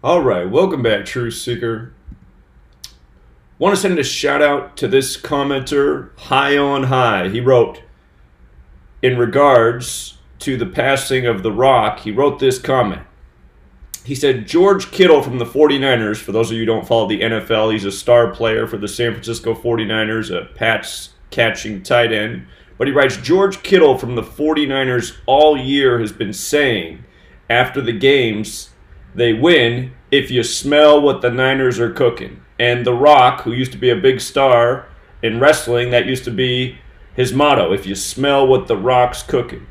All right, welcome back, Truth Seeker. Want to send a shout out to this commenter, High on High. He wrote, in regards to the passing of The Rock, he wrote this comment. He said, George Kittle from the 49ers, for those of you who don't follow the NFL, he's a star player for the San Francisco 49ers, a pass-catching tight end. But he writes, George Kittle from the 49ers all year has been saying, after the games, they win if you smell what the Niners are cooking. And The Rock, who used to be a big star in wrestling, that used to be his motto, if you smell what The Rock's cooking.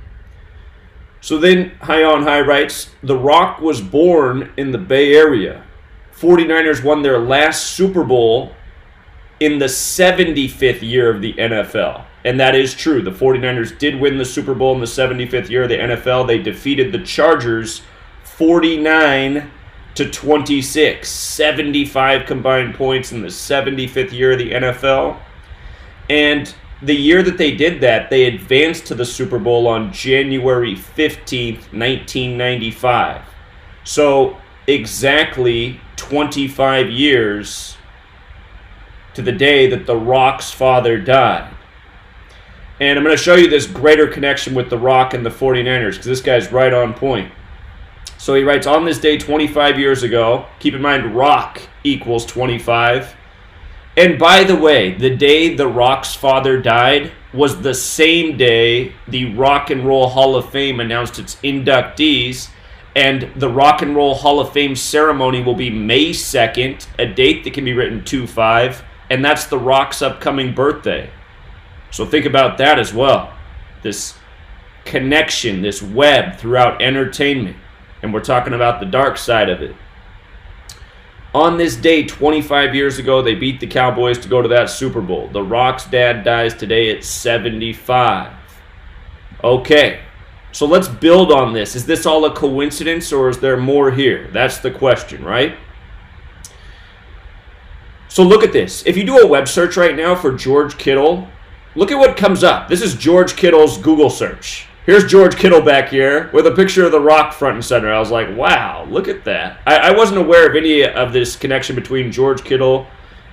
So then High on High writes, The Rock was born in the Bay Area. 49ers won their last Super Bowl in the 75th year of the NFL. And that is true. The 49ers did win the Super Bowl in the 75th year of the NFL. They defeated the Chargers 49-26, 75 combined points in the 75th year of the NFL. And the year that they did that, they advanced to the Super Bowl on January 15th, 1995. So exactly 25 years to the day that The Rock's father died. And I'm going to show you this greater connection with The Rock and the 49ers because this guy's right on point. So he writes, on this day 25 years ago, keep in mind Rock equals 25. And by the way, the day The Rock's father died was the same day the Rock and Roll Hall of Fame announced its inductees. And the Rock and Roll Hall of Fame ceremony will be May 2nd, a date that can be written 2-5. And that's The Rock's upcoming birthday. So think about that as well. This connection, this web throughout entertainment. And we're talking about the dark side of it. On this day, 25 years ago, they beat the Cowboys to go to that Super Bowl. The Rock's dad dies today at 75. Okay, so let's build on this. Is this all a coincidence or is there more here? That's the question, right? So look at this. If you do a web search right now for George Kittle, look at what comes up. This is George Kittle's Google search. Here's George Kittle back here with a picture of The Rock front and center. I was like, wow, look at that. I wasn't aware of any of this connection between George Kittle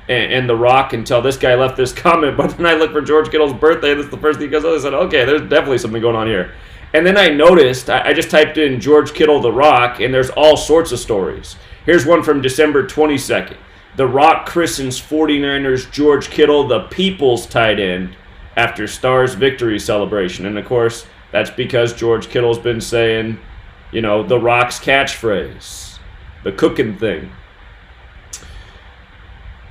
and The Rock until this guy left this comment. But then I looked for George Kittle's birthday, and this is the first thing he goes on. I said, okay, there's definitely something going on here. And then I noticed, I just typed in George Kittle, The Rock, and there's all sorts of stories. Here's one from December 22nd. The Rock christens 49ers George Kittle, the people's tight end, after Stars victory celebration. And of course, that's because George Kittle's been saying, you know, The Rock's catchphrase, the cooking thing.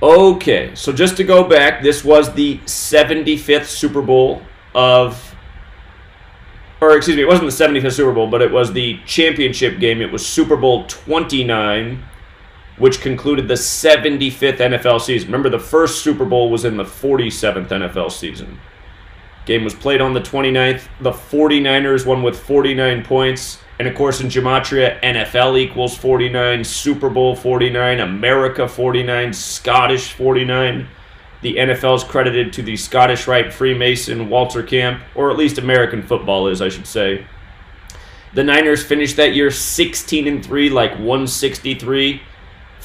Okay, so just to go back, this was the 75th Super Bowl of, or excuse me, it wasn't the 75th Super Bowl, but it was the championship game. It was Super Bowl 29, which concluded the 75th NFL season. Remember, the first Super Bowl was in the 47th NFL season. Game was played on the 29th. The 49ers won with 49 points. And of course, in Gematria, NFL equals 49, Super Bowl 49, America 49, Scottish 49. The NFL is credited to the Scottish Rite Freemason Walter Camp, or at least American football is, I should say. The Niners finished that year 16-3, like 163.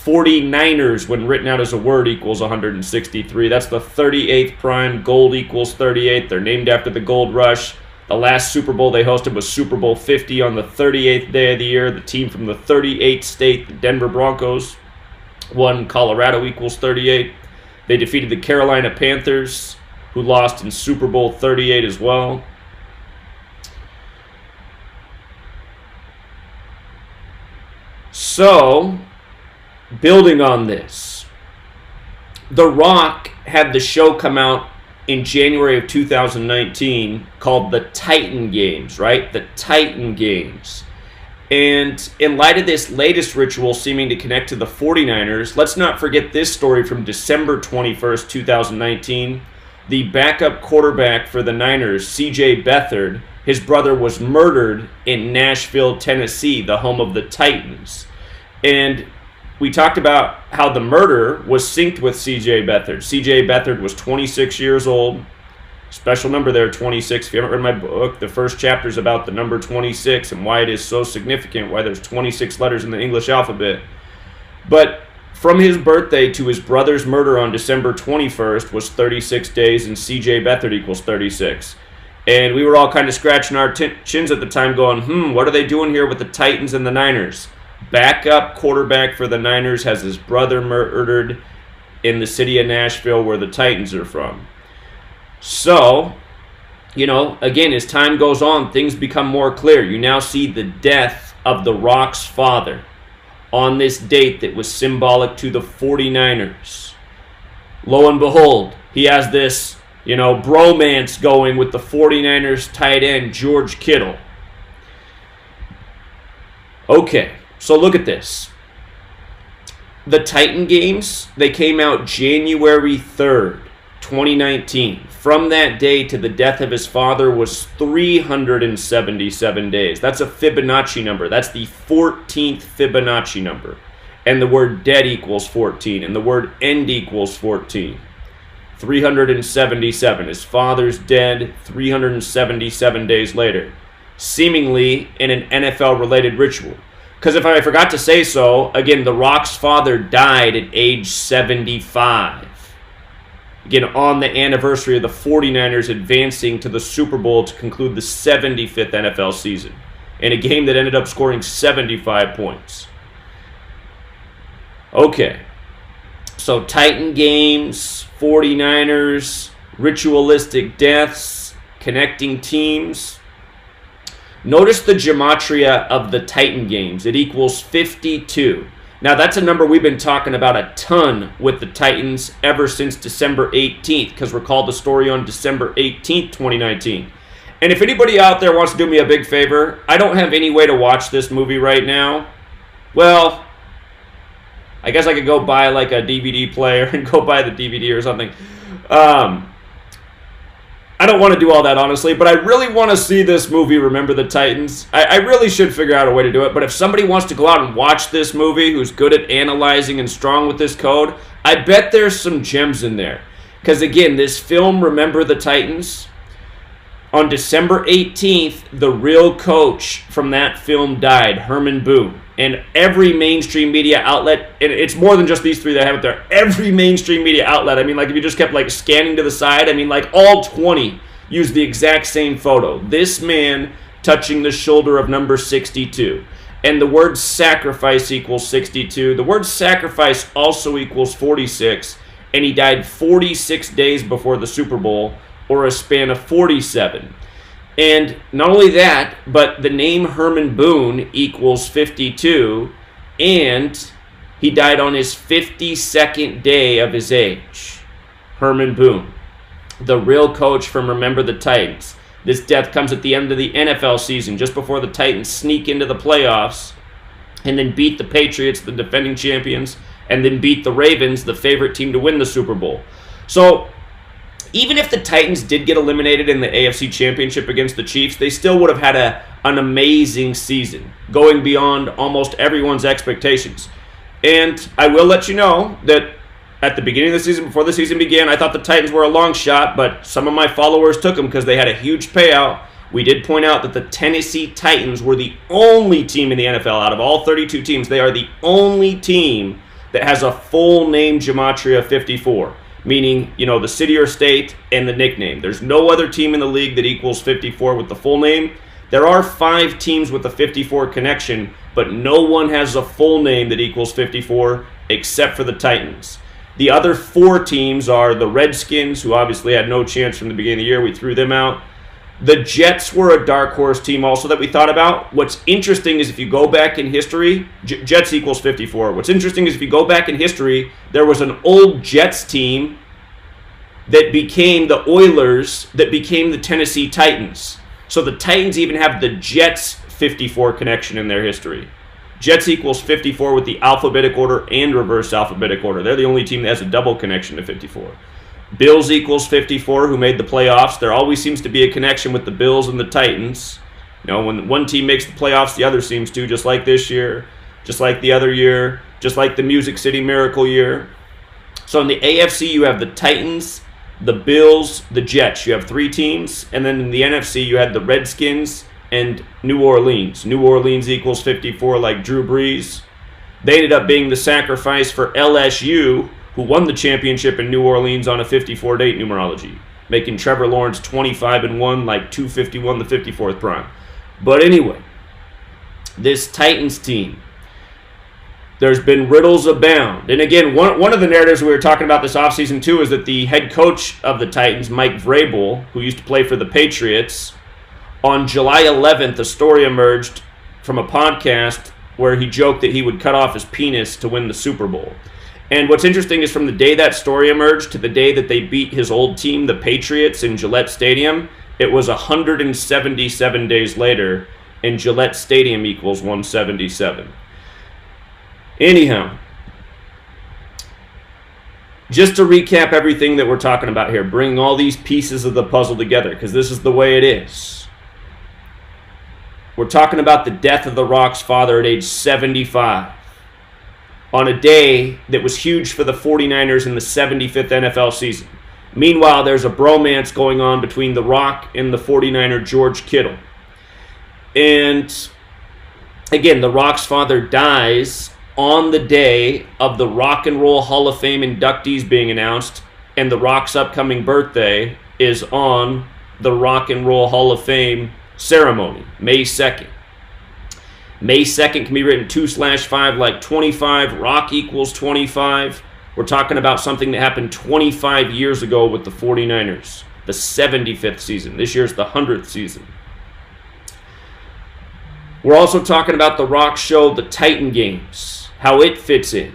49ers, when written out as a word, equals 163. That's the 38th prime. Gold equals 38. They're named after the gold rush. The last Super Bowl they hosted was Super Bowl 50 on the 38th day of the year. The team from the 38th state, the Denver Broncos, won. Colorado equals 38. They defeated the Carolina Panthers, who lost in Super Bowl 38 as well. So, building on this, The Rock had the show come out in January of 2019 called The Titan Games, right? The Titan Games. And in light of this latest ritual seeming to connect to the 49ers, let's not forget this story from December 21st, 2019. The backup quarterback for the Niners, C.J. Beathard, his brother was murdered in Nashville, Tennessee, the home of the Titans. And we talked about how the murder was synced with C.J. Beathard. C.J. Beathard was 26 years old. Special number there, 26. If you haven't read my book, the first chapter is about the number 26 and why it is so significant, why there's 26 letters in the English alphabet. But from his birthday to his brother's murder on December 21st was 36 days, and CJ Beathard equals 36. And we were all kind of scratching our chins at the time going, what are they doing here with the Titans and the Niners? Backup quarterback for the Niners has his brother murdered in the city of Nashville where the Titans are from. So, again, as time goes on, things become more clear. You now see the death of The Rock's father on this date that was symbolic to the 49ers. Lo and behold, he has this, bromance going with the 49ers tight end, George Kittle. Okay, so look at this. The Titan games, they came out January 3rd, 2019. From that day to the death of his father was 377 days. That's a Fibonacci number. That's the 14th Fibonacci number. And the word dead equals 14. And the word end equals 14. 377. His father's dead 377 days later. Seemingly in an NFL-related ritual. Because if I forgot to say so, again, The Rock's father died at age 75. Again, on the anniversary of the 49ers advancing to the Super Bowl to conclude the 75th NFL season. In a game that ended up scoring 75 points. Okay. So Titan games, 49ers, ritualistic deaths, connecting teams. Notice the gematria of the Titan games. It equals 52. Now, that's a number we've been talking about a ton with the Titans ever since December 18th, because recall the story on December 18th, 2019. And if anybody out there wants to do me a big favor, I don't have any way to watch this movie right now. Well, I guess I could go buy like a DVD player and go buy the DVD or something. I don't want to do all that, honestly, but I really want to see this movie, Remember the Titans. I really should figure out a way to do it, but if somebody wants to go out and watch this movie who's good at analyzing and strong with this code, I bet there's some gems in there. Because again, this film, Remember the Titans, on December 18th, the real coach from that film died, Herman Boone. And every mainstream media outlet, and it's more than just these three that have it there, every mainstream media outlet, I mean, like if you just kept like scanning to the side, I mean, like all 20 used the exact same photo. This man touching the shoulder of number 62. And the word sacrifice equals 62. The word sacrifice also equals 46. And he died 46 days before the Super Bowl, or a span of 47. And not only that, but the name Herman Boone equals 52, and he died on his 52nd day of his age. Herman Boone, the real coach from Remember the Titans. This death comes at the end of the NFL season, just before the Titans sneak into the playoffs, and then beat the Patriots, the defending champions, and then beat the Ravens, the favorite team to win the Super Bowl. So, even if the Titans did get eliminated in the AFC Championship against the Chiefs, they still would have had an amazing season, going beyond almost everyone's expectations. And I will let you know that at the beginning of the season, before the season began, I thought the Titans were a long shot, but some of my followers took them because they had a huge payout. We did point out that the Tennessee Titans were the only team in the NFL, out of all 32 teams, they are the only team that has a full name gematria 54. Meaning, the city or state and the nickname. There's no other team in the league that equals 54 with the full name. There are 5 teams with a 54 connection, but no one has a full name that equals 54 except for the Titans. The other 4 teams are the Redskins, who obviously had no chance from the beginning of the year. We threw them out. The Jets were a dark horse team also that we thought about. What's interesting is if you go back in history, Jets equals 54. What's interesting is if you go back in history, there was an old Jets team that became the Oilers, that became the Tennessee Titans. So the Titans even have the Jets 54 connection in their history. Jets equals 54 with the alphabetic order and reverse alphabetic order. They're the only team that has a double connection to 54. Bills equals 54, who made the playoffs. There always seems to be a connection with the Bills and the Titans. When one team makes the playoffs, the other seems to, just like this year, just like the other year, just like the Music City Miracle year. So in the AFC, you have the Titans, the Bills, the Jets. You have 3 teams. And then in the NFC, you had the Redskins and New Orleans. New Orleans equals 54 like Drew Brees. They ended up being the sacrifice for LSU, who won the championship in New Orleans on a 54-date numerology, making Trevor Lawrence 25-1, like 251 the 54th prime. But anyway, this Titans team, there's been riddles abound. And again, one of the narratives we were talking about this offseason too is that the head coach of the Titans, Mike Vrabel, who used to play for the Patriots, on July 11th, a story emerged from a podcast where he joked that he would cut off his penis to win the Super Bowl. And what's interesting is from the day that story emerged to the day that they beat his old team, the Patriots, in Gillette Stadium, it was 177 days later, and Gillette Stadium equals 177. Anyhow, just to recap everything that we're talking about here, bringing all these pieces of the puzzle together, because this is the way it is. We're talking about the death of The Rock's father at age 75 on a day that was huge for the 49ers in the 75th NFL season. Meanwhile, there's a bromance going on between The Rock and the 49er George Kittle. And again, The Rock's father dies on the day of the Rock and Roll Hall of Fame inductees being announced, and The Rock's upcoming birthday is on the Rock and Roll Hall of Fame ceremony, May 2nd. May 2nd can be written 2/5 like 25. Rock equals 25. We're talking about something that happened 25 years ago with the 49ers. The 75th season. This year's the 100th season. We're also talking about the Rock show, The Titan Games, how it fits in.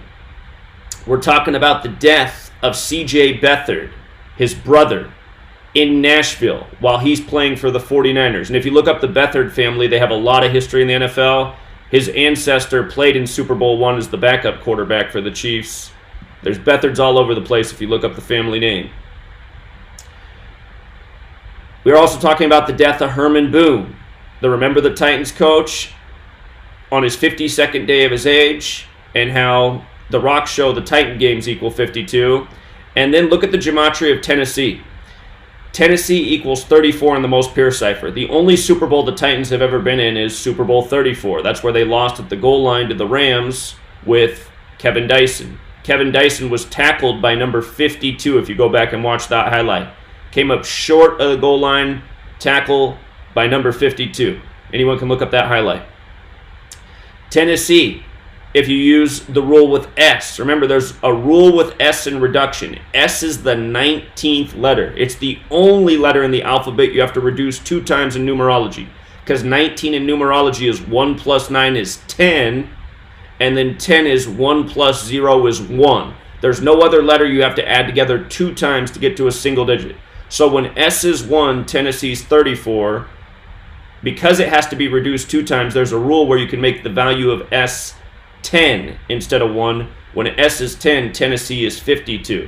We're talking about the death of C.J. Beathard, his brother, in Nashville while he's playing for the 49ers. And if you look up the Beathard family, they have a lot of history in the NFL. His ancestor played in Super Bowl I as the backup quarterback for the Chiefs. There's Beathards all over the place if you look up the family name. We're also talking about the death of Herman Boone, the Remember the Titans coach, on his 52nd day of his age, and how the Rock show, the Titan Games, equal 52. And then look at the Gematria of Tennessee. Tennessee equals 34 in the most pure cipher. The only Super Bowl the Titans have ever been in is Super Bowl 34. That's where they lost at the goal line to the Rams with Kevin Dyson. Kevin Dyson was tackled by number 52, if you go back and watch that highlight. Came up short of the goal line, tackle by number 52. Anyone can look up that highlight. Tennessee, if you use the rule with S. Remember, there's a rule with S in reduction. S is the 19th letter. It's the only letter in the alphabet you have to reduce 2 times in numerology. Because 19 in numerology is 1 plus 9 is 10. And then 10 is 1 plus 0 is 1. There's no other letter you have to add together 2 times to get to a single digit. So when S is 1, Tennessee's 34. Because it has to be reduced 2 times, there's a rule where you can make the value of S 10 instead of 1. When S is 10, Tennessee is 52.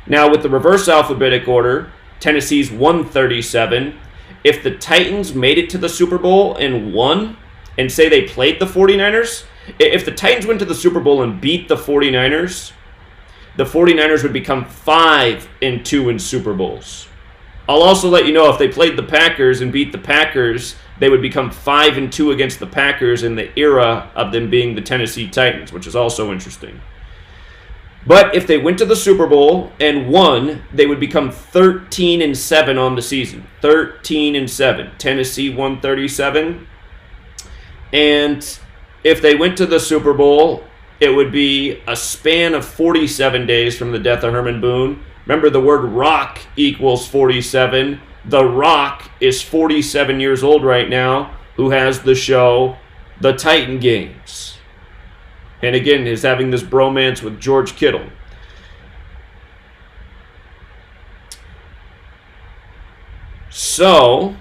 Now with the reverse alphabetic order, Tennessee's 137. If the Titans made it to the Super Bowl and won, and say they played the 49ers, if the Titans went to the Super Bowl and beat the 49ers would become 5-2 in Super Bowls. I'll also let you know if they played the Packers and beat the Packers, they would become 5-2 against the Packers in the era of them being the Tennessee Titans, which is also interesting. But if they went to the Super Bowl and won, they would become 13-7 on the season. 13-7. Tennessee 137. And if they went to the Super Bowl, it would be a span of 47 days from the death of Herman Boone. Remember, the word rock equals 47. The Rock is 47 years old right now, who has the show The Titan Games. And again, is having this bromance with George Kittle. So,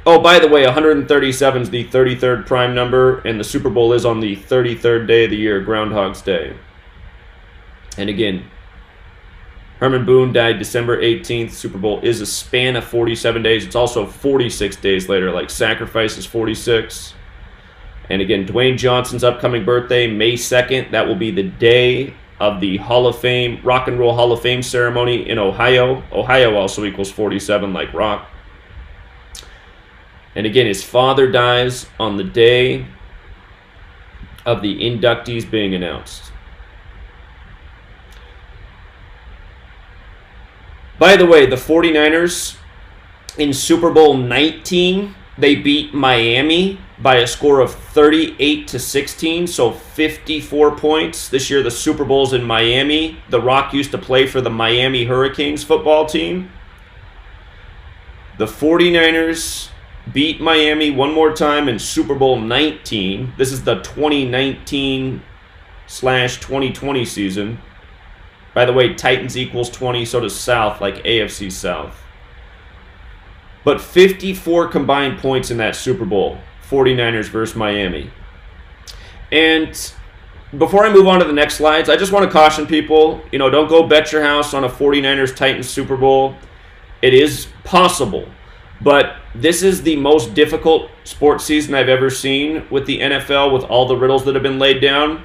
oh, by the way, 137 is the 33rd prime number, and the Super Bowl is on the 33rd day of the year, Groundhog's Day. And again, Herman Boone died December 18th. Super Bowl is a span of 47 days. It's also 46 days later, like Sacrifice is 46. And again, Dwayne Johnson's upcoming birthday, May 2nd. That will be the day of the Hall of Fame, Rock and Roll Hall of Fame ceremony in Ohio. Ohio also equals 47 like Rock. And again, his father dies on the day of the inductees being announced. By the way, the 49ers in Super Bowl 19, they beat Miami by a score of 38-16, so 54 points. This year the Super Bowl's in Miami. The Rock used to play for the Miami Hurricanes football team. The 49ers beat Miami one more time in Super Bowl 19. This is the 2019/2020 season. By the way, Titans equals 20, so does South, like AFC South. But 54 combined points in that Super Bowl, 49ers versus Miami. And before I move on to the next slides, I just want to caution people, don't go bet your house on a 49ers-Titans Super Bowl. It is possible, but this is the most difficult sports season I've ever seen with the NFL, with all the riddles that have been laid down.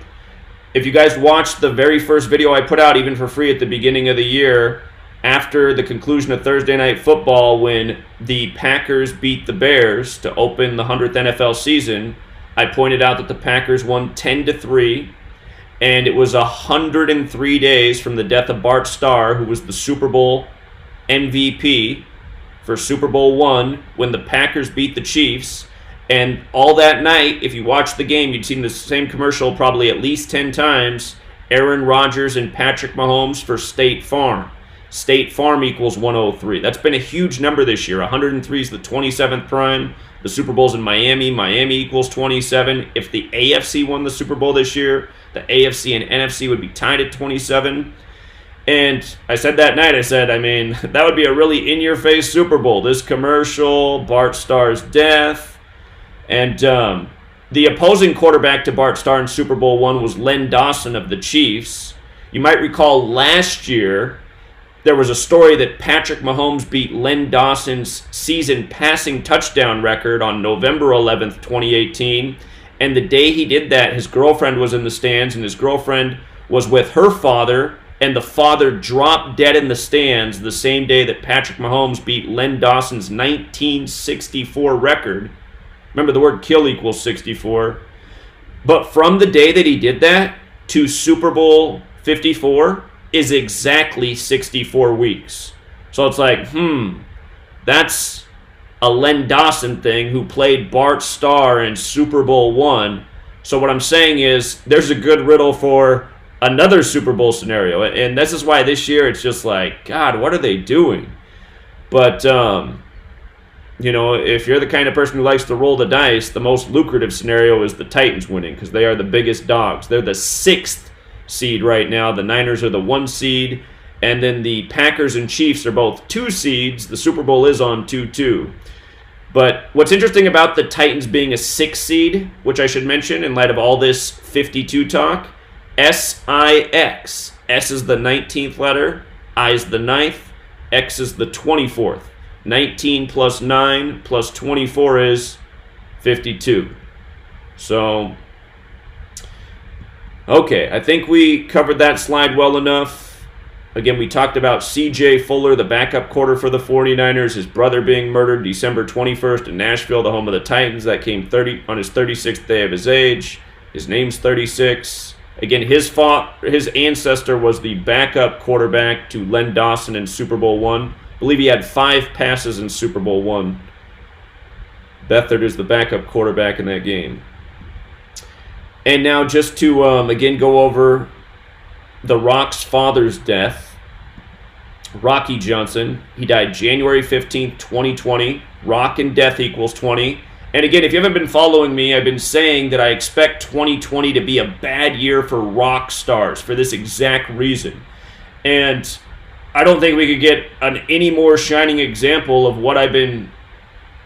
If you guys watched the very first video I put out, even for free at the beginning of the year, after the conclusion of Thursday Night Football, when the Packers beat the Bears to open the 100th NFL season, I pointed out that the Packers won 10-3, and it was 103 days from the death of Bart Starr, who was the Super Bowl MVP for Super Bowl I, when the Packers beat the Chiefs. And all that night, if you watched the game, you'd seen the same commercial probably at least 10 times. Aaron Rodgers and Patrick Mahomes for State Farm. State Farm equals 103. That's been a huge number this year. 103 is the 27th prime. The Super Bowl's in Miami. Miami equals 27. If the AFC won the Super Bowl this year, the AFC and NFC would be tied at 27. And I said that night, that would be a really in-your-face Super Bowl. This commercial, Bart Starr's death. And the opposing quarterback to Bart Starr in Super Bowl I was Len Dawson of the Chiefs. You might recall last year, there was a story that Patrick Mahomes beat Len Dawson's season passing touchdown record on November 11th, 2018. And the day he did that, his girlfriend was in the stands, and his girlfriend was with her father, and the father dropped dead in the stands the same day that Patrick Mahomes beat Len Dawson's 1964 record. Remember, the word kill equals 64. But from the day that he did that to Super Bowl 54 is exactly 64 weeks. So it's like, that's a Len Dawson thing who played Bart Starr in Super Bowl I. So what I'm saying is there's a good riddle for another Super Bowl scenario. And this is why this year it's just like, God, what are they doing? But, if you're the kind of person who likes to roll the dice, the most lucrative scenario is the Titans winning because they are the biggest dogs. They're the 6th seed right now. The Niners are the 1 seed. And then the Packers and Chiefs are both 2 seeds. The Super Bowl is on 2-2. But what's interesting about the Titans being a 6 seed, which I should mention in light of all this 52 talk, S-I-X. S is the 19th letter. I is the 9th. X is the 24th. 19 plus 9 plus 24 is 52. So, okay, I think we covered that slide well enough. Again, we talked about C.J. Fuller, the backup quarter for the 49ers, his brother being murdered December 21st in Nashville, the home of the Titans. That came on his 36th day of his age. His name's 36. Again, his ancestor was the backup quarterback to Len Dawson in Super Bowl I. I believe he had 5 passes in Super Bowl I. Beathard is the backup quarterback in that game. And now just to, again, go over the Rock's father's death. Rocky Johnson. He died January 15th, 2020. Rock and death equals 20. And again, if you haven't been following me, I've been saying that I expect 2020 to be a bad year for rock stars for this exact reason. And I don't think we could get any more shining example of what I've been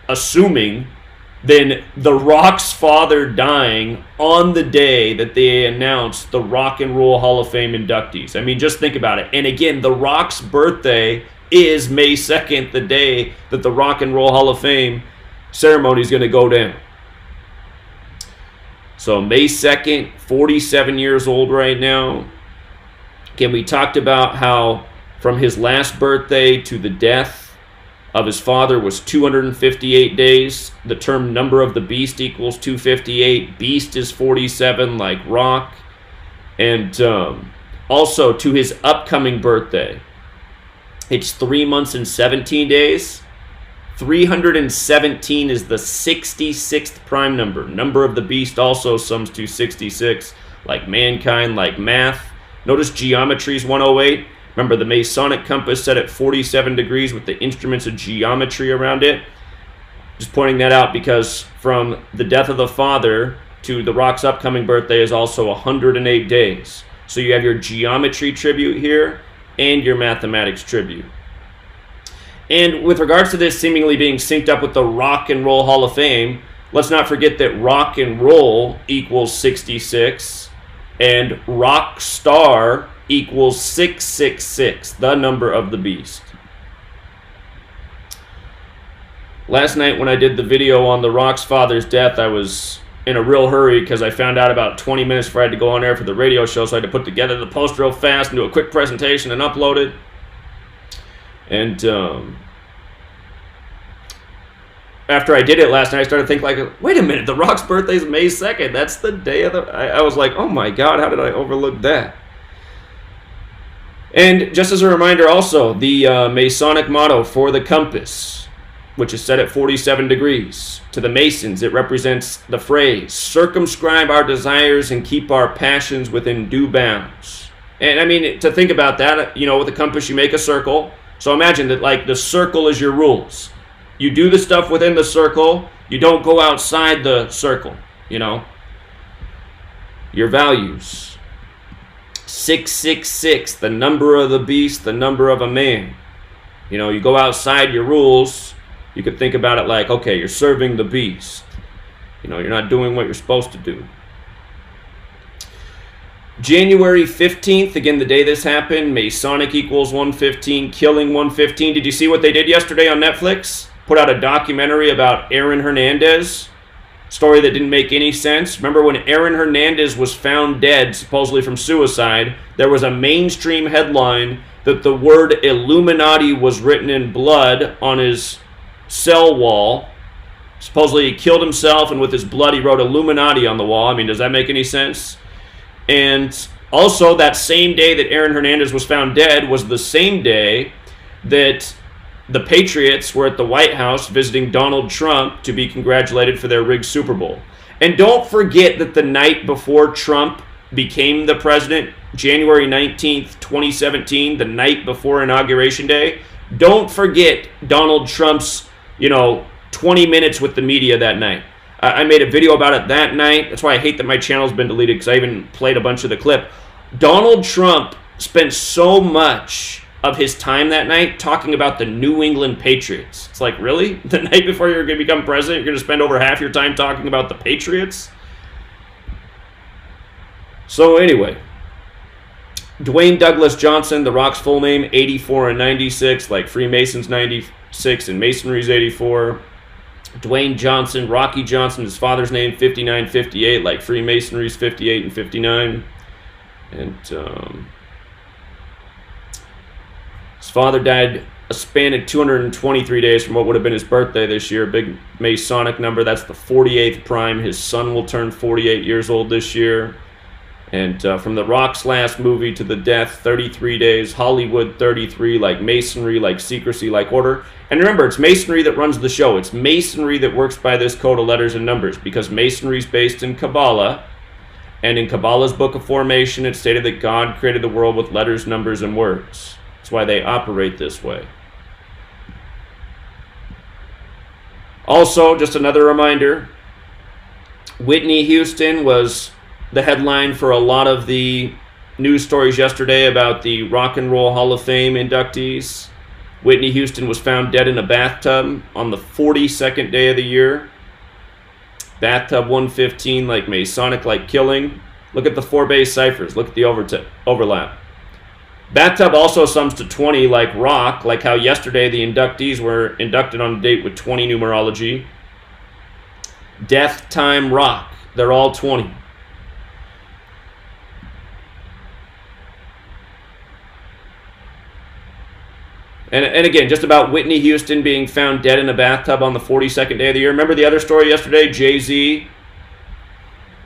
assuming than The Rock's father dying on the day that they announced the Rock and Roll Hall of Fame inductees. I mean, just think about it. And again, The Rock's birthday is May 2nd, the day that the Rock and Roll Hall of Fame ceremony is going to go down. So May 2nd, 47 years old right now. Again, we talked about how from his last birthday to the death, of his father was 258 days. The term number of the beast equals 258. Beast is 47, like Rock. And also to his upcoming birthday, it's 3 months and 17 days. 317 is the 66th prime number. Number of the beast also sums to 66, like mankind, like math. Notice geometry is 108. Remember, the Masonic compass set at 47 degrees with the instruments of geometry around it. Just pointing that out because from the death of the father to the Rock's upcoming birthday is also 108 days. So you have your geometry tribute here and your mathematics tribute. And with regards to this seemingly being synced up with the Rock and Roll Hall of Fame, let's not forget that rock and roll equals 66 and rock star equals 666, the number of the beast. Last night when I did the video on the Rock's father's death, I was in a real hurry because I found out about 20 minutes before I had to go on air for the radio show, so I had to put together the post real fast and do a quick presentation and upload it. And after I did it last night, I started thinking, like, wait a minute, the Rock's birthday is May 2nd. That's the day of the... I was like, oh my God, how did I overlook that? And just as a reminder also, the Masonic motto for the compass, which is set at 47 degrees. To the Masons, it represents the phrase, circumscribe our desires and keep our passions within due bounds. And I mean, to think about that, you know, with a compass, you make a circle. So imagine that, like, the circle is your rules. You do the stuff within the circle. You don't go outside the circle, you know. Your values. 666, the number of the beast, the number of a man. You know, you go outside your rules. You could think about it like, okay, you're serving the beast. You know, you're not doing what you're supposed to do. January 15th, again, the day this happened, Masonic equals 115, killing 115. Did you see what they did yesterday on Netflix? Put out a documentary about Aaron Hernandez. Story that didn't make any sense. Remember when Aaron Hernandez was found dead, supposedly from suicide, there was a mainstream headline that the word Illuminati was written in blood on his cell wall. Supposedly he killed himself, and with his blood he wrote Illuminati on the wall. I mean, does that make any sense? And also, that same day that Aaron Hernandez was found dead was the same day that the Patriots were at the White House visiting Donald Trump to be congratulated for their rigged Super Bowl. And don't forget that the night before Trump became the president, January 19th, 2017, the night before Inauguration Day, don't forget Donald Trump's, 20 minutes with the media that night. I made a video about it that night. That's why I hate that my channel's been deleted, because I even played a bunch of the clip. Donald Trump spent so much of his time that night talking about the New England Patriots. It's like, really? The night before you're going to become president, you're going to spend over half your time talking about the Patriots? So anyway, Dwayne Douglas Johnson, The Rock's full name, 84 and 96, like Freemasons 96 and Masonry's 84. Dwayne Johnson, Rocky Johnson, his father's name, 59, 58, like Freemasonry's 58 and 59. And his father died a span of 223 days from what would have been his birthday this year. Big Masonic number. That's the 48th prime. His son will turn 48 years old this year. And from the Rock's last movie to the death, 33 days. Hollywood, 33, like Masonry, like secrecy, like order. And remember, it's Masonry that runs the show. It's Masonry that works by this code of letters and numbers, because Masonry is based in Kabbalah. And in Kabbalah's Book of Formation, it stated that God created the world with letters, numbers, and words. That's why they operate this way. Also, just another reminder, Whitney Houston was the headline for a lot of the news stories yesterday about the Rock and Roll Hall of Fame inductees. Whitney Houston was found dead in a bathtub on the 42nd day of the year. Bathtub 115, like Masonic, like killing. Look at the 4 base ciphers. Look at the overlap. Bathtub also sums to 20, like Rock, like how yesterday the inductees were inducted on a date with 20 numerology. Death time Rock. They're all 20. And again, just about Whitney Houston being found dead in a bathtub on the 42nd day of the year. Remember the other story yesterday? Jay-Z.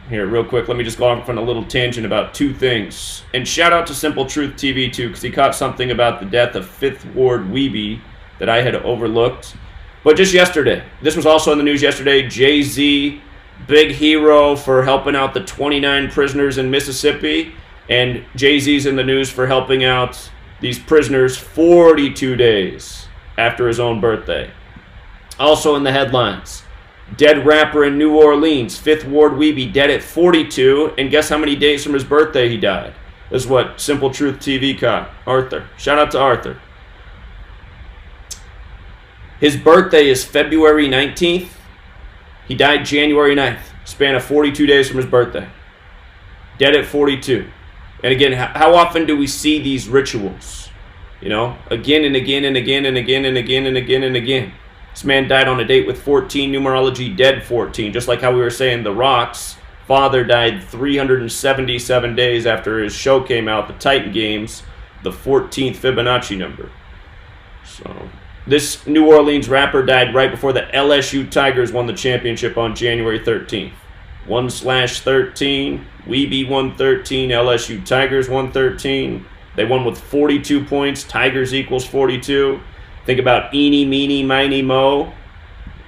Here, real quick, let me just go off on a little tangent about two things. And shout out to Simple Truth TV, too, because he caught something about the death of 5th Ward Weeby that I had overlooked. But just yesterday, this was also in the news yesterday, Jay-Z, big hero for helping out the 29 prisoners in Mississippi. And Jay-Z's in the news for helping out these prisoners 42 days after his own birthday. Also in the headlines, dead rapper in New Orleans, 5th Ward Weeby, dead at 42, and guess how many days from his birthday he died? This is what Simple Truth TV caught. Arthur. Shout out to Arthur. His birthday is February 19th. He died January 9th. Span of 42 days from his birthday. Dead at 42. And again, how often do we see these rituals? You know, again and again and again and again and again and again and again. This man died on a date with 14, numerology dead 14. Just like how we were saying The Rock's father died 377 days after his show came out, The Titan Games, the 14th Fibonacci number. So, this New Orleans rapper died right before the LSU Tigers won the championship on January 13th. 1/13, Weeby 113, LSU Tigers 113. They won with 42 points. Tigers equals 42. Think about eeny, meeny, miny, mo.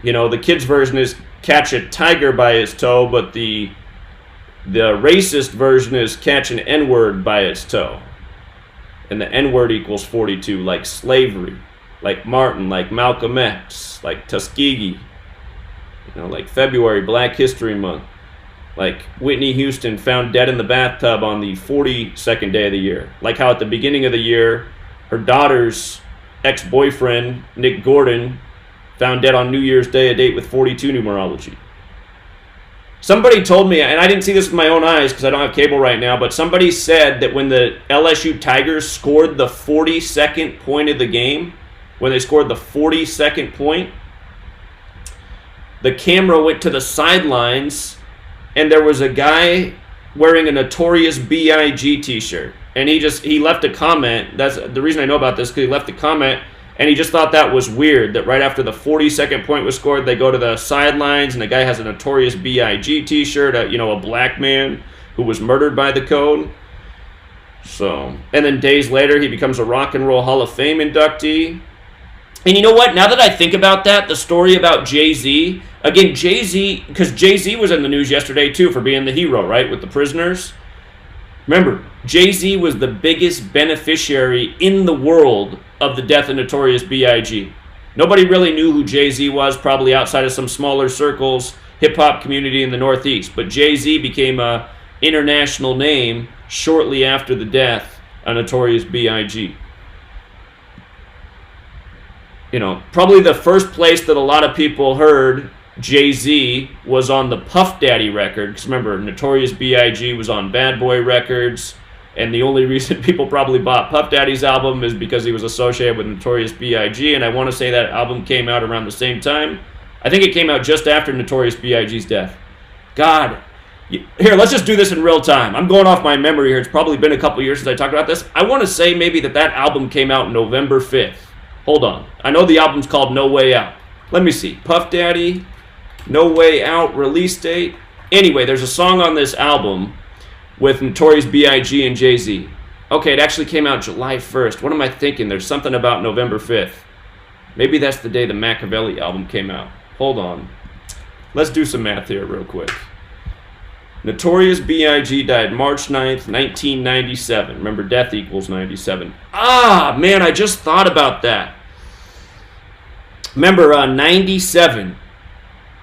You know, the kids' version is catch a tiger by his toe, but the racist version is catch an N-word by its toe. And the N-word equals 42, like slavery, like Martin, like Malcolm X, like Tuskegee. You know, like February, Black History Month. Like Whitney Houston found dead in the bathtub on the 42nd day of the year. Like how at the beginning of the year, her daughter's ex-boyfriend, Nick Gordon, found dead on New Year's Day, a date with 42 numerology. Somebody told me, and I didn't see this with my own eyes because I don't have cable right now, but somebody said that when the LSU Tigers scored the 42nd point of the game, when they scored the 42nd point, the camera went to the sidelines and there was a guy wearing a Notorious B.I.G. t-shirt. And he left a comment. That's the reason I know about this, because he left a comment, and he just thought that was weird, that right after the 42nd point was scored, they go to the sidelines, and the guy has a Notorious B.I.G. t-shirt, a black man who was murdered by the code. So, and then days later, he becomes a Rock and Roll Hall of Fame inductee. And you know what? Now that I think about that, the story about Jay-Z, again, Jay-Z, because Jay-Z was in the news yesterday, too, for being the hero, right, with the prisoners. Remember, Jay-Z was the biggest beneficiary in the world of the death of Notorious B.I.G. Nobody really knew who Jay-Z was, probably outside of some smaller circles, hip-hop community in the Northeast. But Jay-Z became an international name shortly after the death of Notorious B.I.G. You know, probably the first place that a lot of people heard Jay-Z was on the Puff Daddy record. Because remember, Notorious B.I.G. was on Bad Boy Records. And the only reason people probably bought Puff Daddy's album is because he was associated with Notorious B.I.G. And I want to say that album came out around the same time. I think it came out just after Notorious B.I.G.'s death. God. Here, let's just do this in real time. I'm going off my memory here. It's probably been a couple years since I talked about this. I want to say maybe that album came out November 5th. Hold on. I know the album's called No Way Out. Let me see. Puff Daddy, No Way Out, release date. Anyway, there's a song on this album with Notorious B.I.G. and Jay-Z. Okay, it actually came out July 1st. What am I thinking? There's something about November 5th. Maybe that's the day the Machiavelli album came out. Hold on. Let's do some math here real quick. Notorious B.I.G. died March 9th, 1997. Remember, death equals 97. Ah, man, I just thought about that. Remember, 97.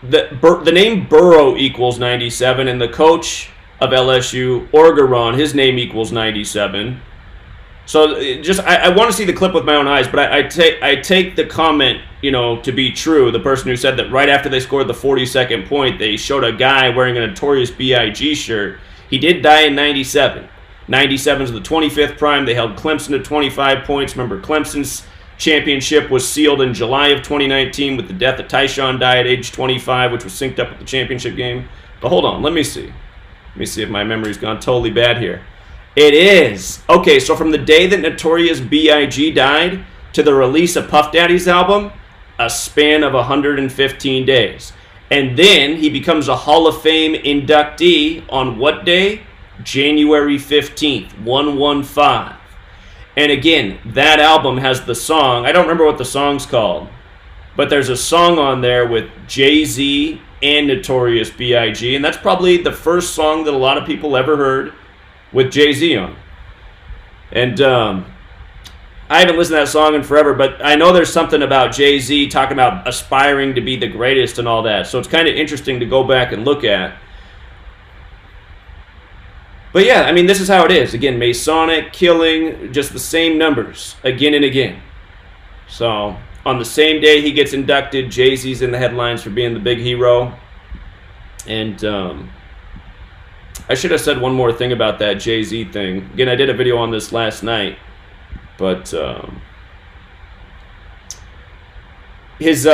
The name Burrow equals 97, and the coach of LSU, Orgeron, his name equals 97. So I want to see the clip with my own eyes, but I take the comment, to be true. The person who said that right after they scored the 42nd point, they showed a guy wearing a Notorious B.I.G. shirt. He did die in 97. 97 is the 25th prime. They held Clemson to 25 points. Remember, Clemson's championship was sealed in July of 2019 with the death of Tyshawn Dye at age 25, which was synced up with the championship game. But hold on, let me see. Let me see if my memory's gone totally bad here. It is. Okay, so from the day that Notorious B.I.G. died to the release of Puff Daddy's album, a span of 115 days. And then he becomes a Hall of Fame inductee on what day? January 15th, 115. And again, that album has the song, I don't remember what the song's called, but there's a song on there with Jay-Z and Notorious B.I.G., and that's probably the first song that a lot of people ever heard with Jay-Z on. And I haven't listened to that song in forever, but I know there's something about Jay-Z talking about aspiring to be the greatest and all that, so it's kind of interesting to go back and look at. But yeah, I mean, this is how it is. Again, Masonic, killing, just the same numbers again and again. So on the same day he gets inducted, Jay-Z's in the headlines for being the big hero. And I should have said one more thing about that Jay-Z thing. Again, I did a video on this last night. But his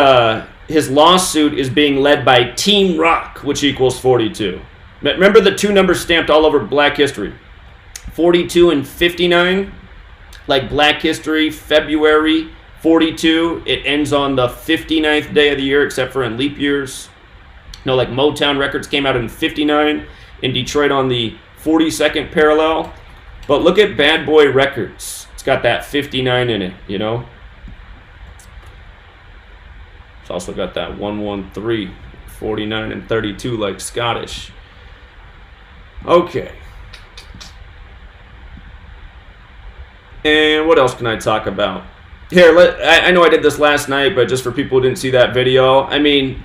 lawsuit is being led by Team Rock, which equals 42. Remember the two numbers stamped all over Black History? 42 and 59, like Black History, February 42. It ends on the 59th day of the year, except for in leap years. No, like Motown Records came out in 59, in Detroit on the 42nd parallel. But look at Bad Boy Records. It's got that 59 in it, you know. It's also got that 113, 49 and 32 like Scottish. Okay. And what else can I talk about? Here, I know I did this last night, but just for people who didn't see that video, I mean,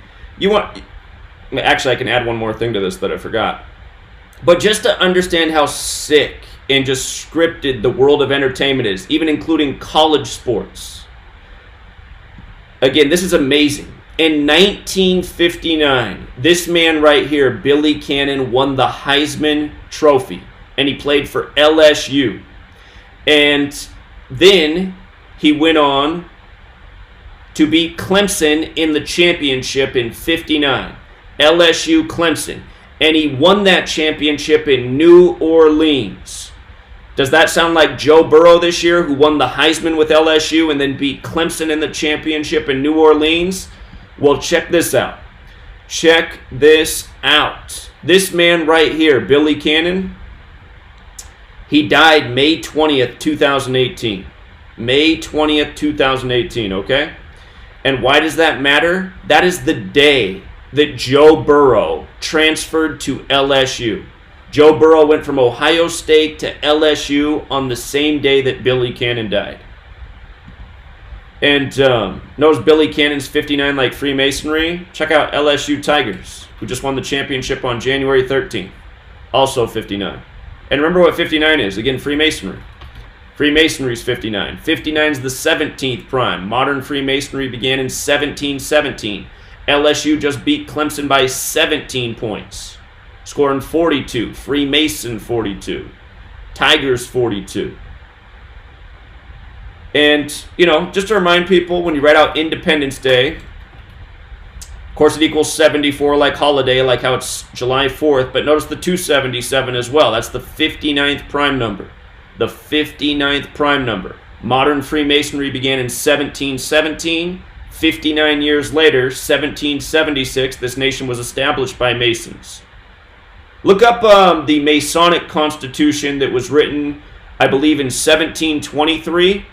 actually, I can add one more thing to this that I forgot. But just to understand how sick and just scripted the world of entertainment is, even including college sports. Again, this is amazing. In 1959, this man right here, Billy Cannon, won the Heisman Trophy, and he played for LSU. And then he went on to beat Clemson in the championship in 59. LSU Clemson. And he won that championship in New Orleans. Does that sound like Joe Burrow this year, who won the Heisman with LSU and then beat Clemson in the championship in New Orleans? Well, check this out. Check this out. This man right here, Billy Cannon, he died May 20th, 2018. May 20th, 2018, okay? And why does that matter? That is the day that Joe Burrow transferred to LSU. Joe Burrow went from Ohio State to LSU on the same day that Billy Cannon died. And notice Billy Cannon's 59 like Freemasonry. Check out LSU Tigers, who just won the championship on January 13th. Also 59. And remember what 59 is. Again, Freemasonry. Freemasonry's 59. 59 is the 17th prime. Modern Freemasonry began in 1717. LSU just beat Clemson by 17 points, scoring 42. Freemason 42. Tigers 42. And, you know, just to remind people, when you write out Independence Day, of course it equals 74 like holiday, like how it's July 4th, but notice the 277 as well. That's the 59th prime number. The 59th prime number. Modern Freemasonry began in 1717. 59 years later, 1776, this nation was established by Masons. Look up the Masonic Constitution that was written, I believe, in 1723.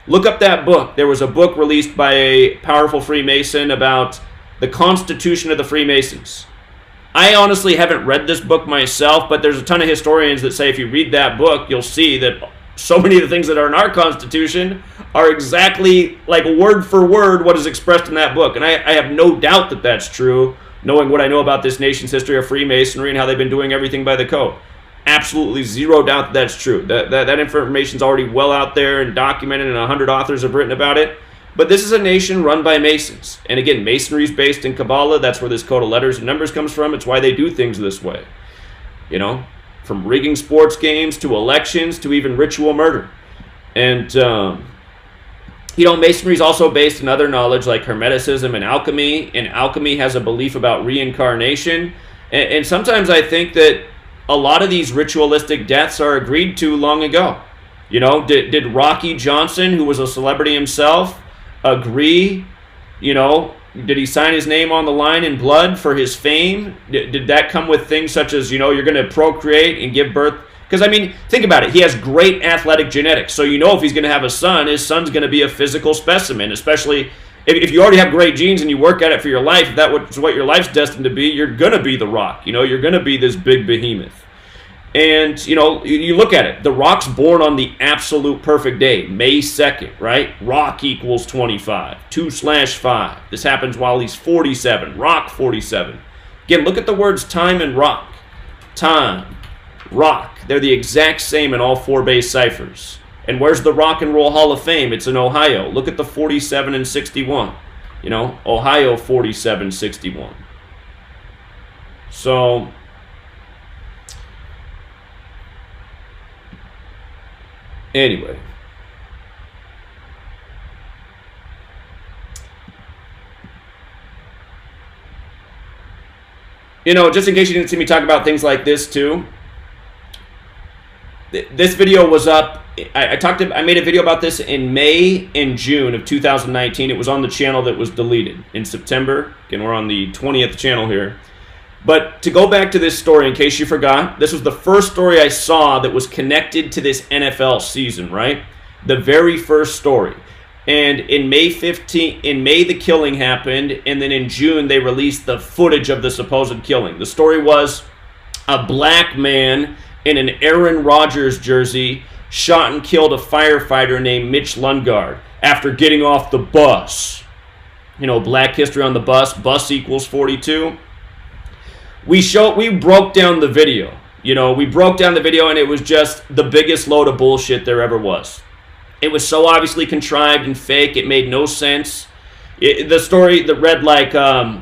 Look up that book. There was a book released by a powerful Freemason about the Constitution of the Freemasons. I honestly haven't read this book myself, but there's a ton of historians that say if you read that book, you'll see that so many of the things that are in our Constitution are exactly, like word for word, what is expressed in that book. And I have no doubt that that's true, knowing what I know about this nation's history of Freemasonry and how they've been doing everything by the code. Absolutely zero doubt that that's true. That information's already well out there and documented, and 100 authors have written about it. But this is a nation run by Masons. And again, Masonry is based in Kabbalah. That's where this code of letters and numbers comes from. It's why they do things this way. You know, from rigging sports games to elections to even ritual murder. And, you know, Masonry is also based in other knowledge like Hermeticism and alchemy. And alchemy has a belief about reincarnation. And sometimes I think that a lot of these ritualistic deaths are agreed to long ago. You know, did Rocky Johnson, who was a celebrity himself, agree? You know, did he sign his name on the line in blood for his fame? Did that come with things such as, you know, you're going to procreate and give birth? Because, I mean, think about it. He has great athletic genetics. So you know if he's going to have a son, his son's going to be a physical specimen, especially if you already have great genes and you work at it for your life, if that's what your life's destined to be, you're going to be The Rock. You know, you're going to be this big behemoth. And, you know, you look at it. The Rock's born on the absolute perfect day, May 2nd, right? Rock equals 25, 2/5. This happens while he's 47, Rock 47. Again, look at the words time and rock. Time, rock. They're the exact same in all 4 base ciphers. And where's the Rock and Roll Hall of Fame? It's in Ohio. Look at the 47 and 61. You know, Ohio 47, 61. So, anyway. You know, just in case you didn't see me talk about things like this too, this video was up. I made a video about this in May and June of 2019. It was on the channel that was deleted in September. Again, we're on the 20th channel here. But to go back to this story, in case you forgot, this was the first story I saw that was connected to this NFL season, right? The very first story. And in May the killing happened, and then in June they released the footage of the supposed killing. The story was a black man in an Aaron Rodgers jersey shot and killed a firefighter named Mitch Lundgaard after getting off the bus. You know, Black history on the bus. Bus equals 42. We broke down the video. You know, we broke down the video, and it was just the biggest load of bullshit there ever was. It was so obviously contrived and fake, it made no sense. The story that read like,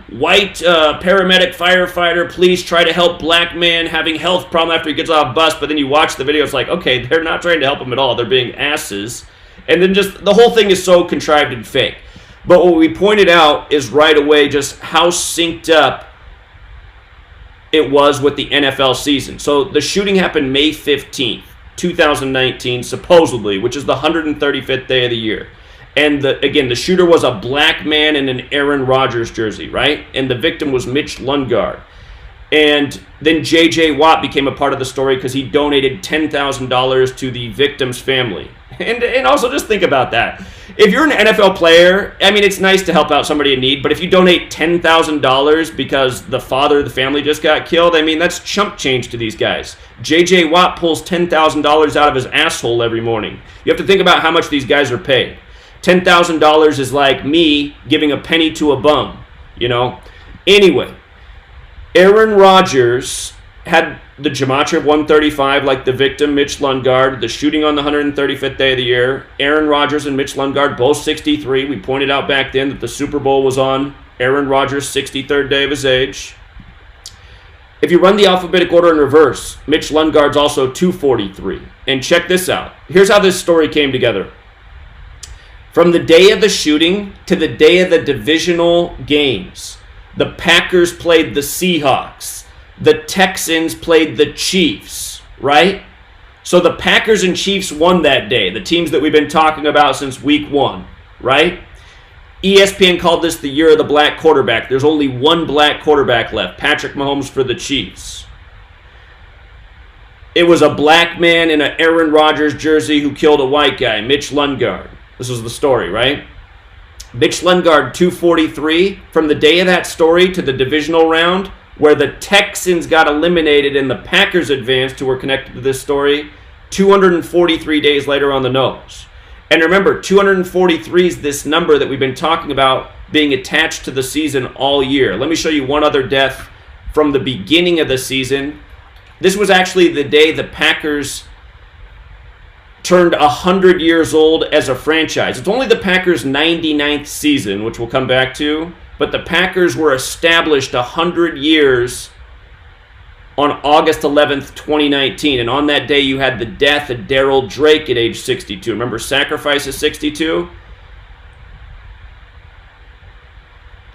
white paramedic firefighter, police try to help black man having health problem after he gets off bus, but then you watch the video, it's like, okay, they're not trying to help him at all. They're being asses. And then just, the whole thing is so contrived and fake. But what we pointed out is right away just how synced up it was with the NFL season. So the shooting happened May 15th, 2019, supposedly, which is the 135th day of the year. And again, the shooter was a black man in an Aaron Rodgers jersey, right? And the victim was Mitch Lundgaard. And then J.J. Watt became a part of the story because he donated $10,000 to the victim's family. And also just think about that. If you're an NFL player, I mean, it's nice to help out somebody in need, but if you donate $10,000 because the father of the family just got killed, I mean, that's chump change to these guys. J.J. Watt pulls $10,000 out of his asshole every morning. You have to think about how much these guys are paid. $10,000 is like me giving a penny to a bum, you know? Anyway, Aaron Rodgers had the Gematria of 135, like the victim, Mitch Lundgaard, the shooting on the 135th day of the year. Aaron Rodgers and Mitch Lundgaard, both 63. We pointed out back then that the Super Bowl was on Aaron Rodgers' 63rd day of his age. If you run the alphabetic order in reverse, Mitch Lundgaard's also 243. And check this out. Here's how this story came together. From the day of the shooting to the day of the divisional games, the Packers played the Seahawks. The Texans played the Chiefs, right? So the Packers and Chiefs won that day, the teams that we've been talking about since week 1, right? ESPN called this the year of the black quarterback. There's only one black quarterback left, Patrick Mahomes for the Chiefs. It was a black man in an Aaron Rodgers jersey who killed a white guy, Mitch Lundgaard. This was the story, right? Mitch Lundgaard, 243. From the day of that story to the divisional round, where the Texans got eliminated and the Packers advanced, who were connected to this story, 243 days later on the nose. And remember, 243 is this number that we've been talking about being attached to the season all year. Let me show you one other death from the beginning of the season. This was actually the day the Packers turned 100 years old as a franchise. It's only the Packers' 99th season, which we'll come back to, but the Packers were established 100 years on August 11th, 2019. And on that day, you had the death of Daryl Drake at age 62. Remember, sacrifice at 62?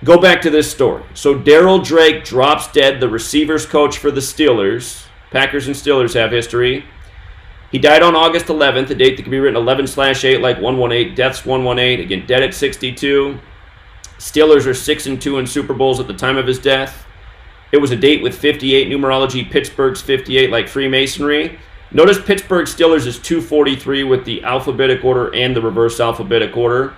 Go back to this story. So Daryl Drake drops dead, the receivers coach for the Steelers. Packers and Steelers have history. He died on August 11th, a date that can be written 11/8 like 118. Death's 118. Again, dead at 62. Steelers are 6-2 in Super Bowls at the time of his death. It was a date with 58 numerology. Pittsburgh's 58 like Freemasonry. Notice Pittsburgh Steelers is 243 with the alphabetic order and the reverse alphabetic order.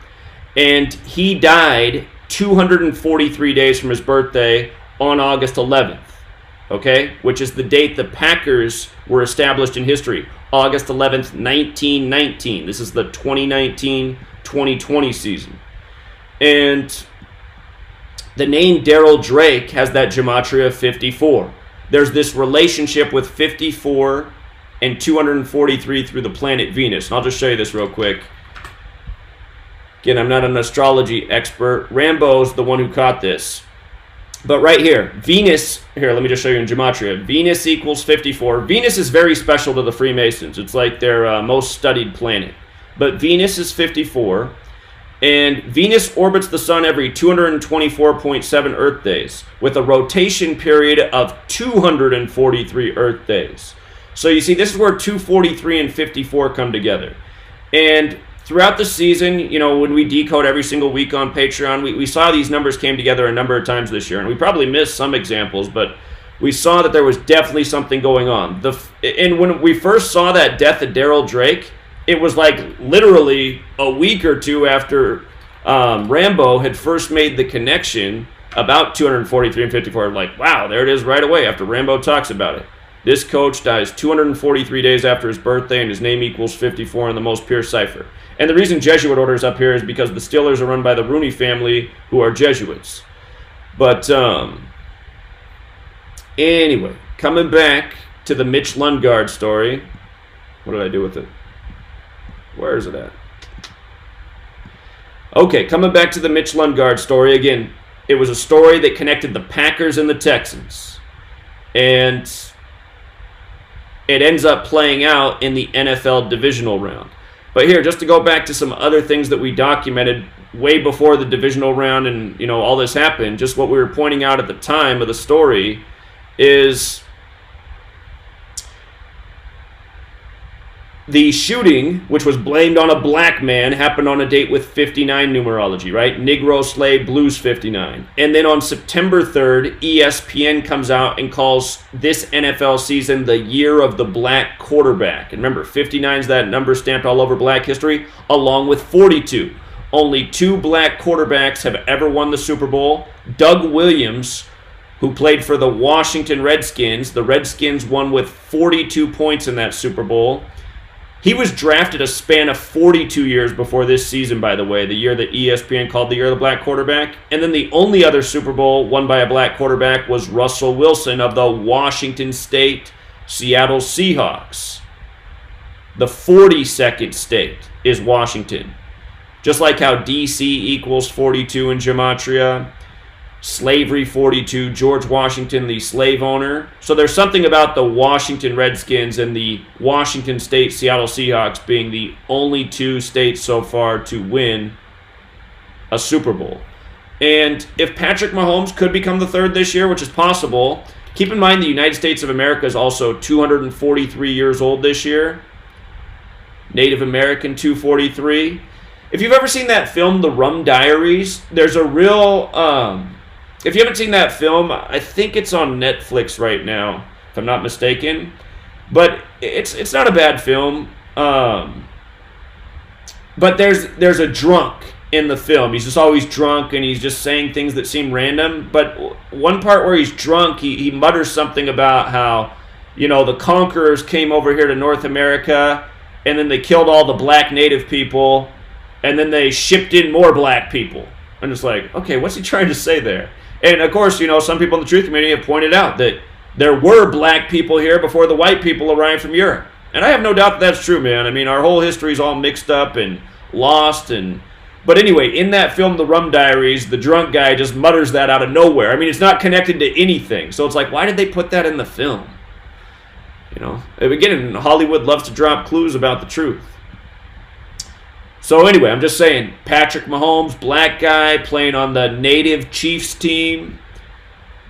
And he died 243 days from his birthday on August 11th. Okay? Which is the date the Packers were established in history. August 11th, 1919. This is the 2019-2020 season. And the name Daryl Drake has that gematria of 54. There's this relationship with 54 and 243 through the planet Venus. And I'll just show you this real quick. Again, I'm not an astrology expert. Rambo's the one who caught this. But right here, Venus, here, let me just show you in gematria. Venus equals 54. Venus is very special to the Freemasons. It's like their most studied planet. But Venus is 54. And Venus orbits the sun every 224.7 Earth days with a rotation period of 243 Earth days. So you see, this is where 243 and 54 come together. And throughout the season, you know, when we decode every single week on Patreon, we saw these numbers came together a number of times this year. And we probably missed some examples, but we saw that there was definitely something going on. And when we first saw that death of Daryl Drake, it was like literally a week or two after Rambo had first made the connection about 243 and 54. Like, wow, there it is right away after Rambo talks about it. This coach dies 243 days after his birthday, and his name equals 54 in the most pure cipher. And the reason Jesuit order is up here is because the Steelers are run by the Rooney family, who are Jesuits. But anyway, coming back to the Mitch Lundgaard story. What did I do with it? Where is it at? Okay, coming back to the Mitch Lundgaard story. Again, it was a story that connected the Packers and the Texans. And it ends up playing out in the NFL divisional round. But here, just to go back to some other things that we documented way before the divisional round and, you know, all this happened, just what we were pointing out at the time of the story is the shooting, which was blamed on a black man, happened on a date with 59 numerology, right? Negro slave blues 59. And then on September 3rd, ESPN comes out and calls this NFL season the year of the black quarterback. And remember, 59 is that number stamped all over black history, along with 42. Only 2 black quarterbacks have ever won the Super Bowl. Doug Williams, who played for the Washington Redskins. The Redskins won with 42 points in that Super Bowl. He was drafted a span of 42 years before this season, by the way, the year that ESPN called the year of the black quarterback. And then the only other Super Bowl won by a black quarterback was Russell Wilson of the Washington State Seattle Seahawks. The 42nd state is Washington. Just like how DC equals 42 in Gematria, slavery 42, George Washington, the slave owner. So there's something about the Washington Redskins and the Washington State Seattle Seahawks being the only 2 states so far to win a Super Bowl. And if Patrick Mahomes could become the 3rd this year, which is possible, keep in mind the United States of America is also 243 years old this year. Native American 243. If you've ever seen that film, The Rum Diaries, there's a real... if you haven't seen that film, I think it's on Netflix right now, if I'm not mistaken. But it's not a bad film. But there's a drunk in the film. He's just always drunk, and he's just saying things that seem random. But one part where he's drunk, he mutters something about how, you know, the conquerors came over here to North America, and then they killed all the black native people, and then they shipped in more black people. I'm just like, okay, what's he trying to say there? And of course, you know, some people in the truth community have pointed out that there were black people here before the white people arrived from Europe. And I have no doubt that that's true, man. I mean, our whole history is all mixed up and lost. But anyway, in that film, The Rum Diaries, the drunk guy just mutters that out of nowhere. I mean, it's not connected to anything. So it's like, why did they put that in the film? You know, again, Hollywood loves to drop clues about the truth. So anyway, I'm just saying, Patrick Mahomes, black guy, playing on the native Chiefs team.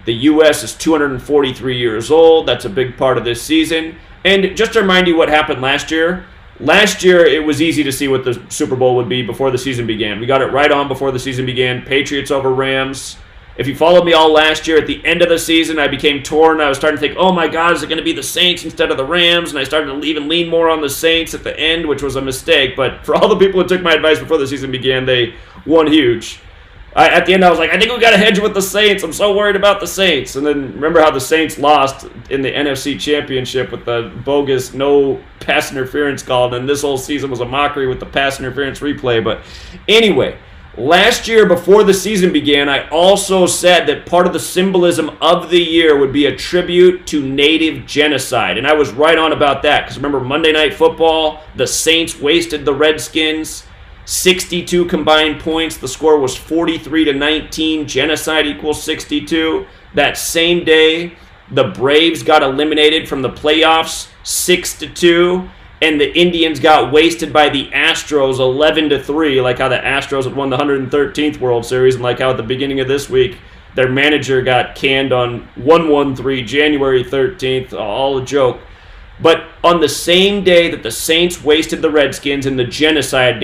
The U.S. is 243 years old. That's a big part of this season. And just to remind you what happened last year, it was easy to see what the Super Bowl would be before the season began. We got it right on before the season began. Patriots over Rams. If you followed me all last year, at the end of the season, I became torn. I was starting to think, oh my God, is it going to be the Saints instead of the Rams? And I started to even lean more on the Saints at the end, which was a mistake. But for all the people who took my advice before the season began, they won huge. At the end, I was like, I think we got to hedge with the Saints. I'm so worried about the Saints. And then remember how the Saints lost in the NFC Championship with the bogus no pass interference call. And this whole season was a mockery with the pass interference replay. But anyway, last year before the season began, I also said that part of the symbolism of the year would be a tribute to native genocide. And I was right on about that because remember Monday Night Football, the Saints wasted the Redskins. 62 combined points. The score was 43-19. Genocide equals 62. That same day, the Braves got eliminated from the playoffs 6-2. And the Indians got wasted by the Astros 11-3, like how the Astros had won the 113th World Series, and like how at the beginning of this week, their manager got canned on 1-1-3, January 13th, all a joke. But on the same day that the Saints wasted the Redskins in the genocide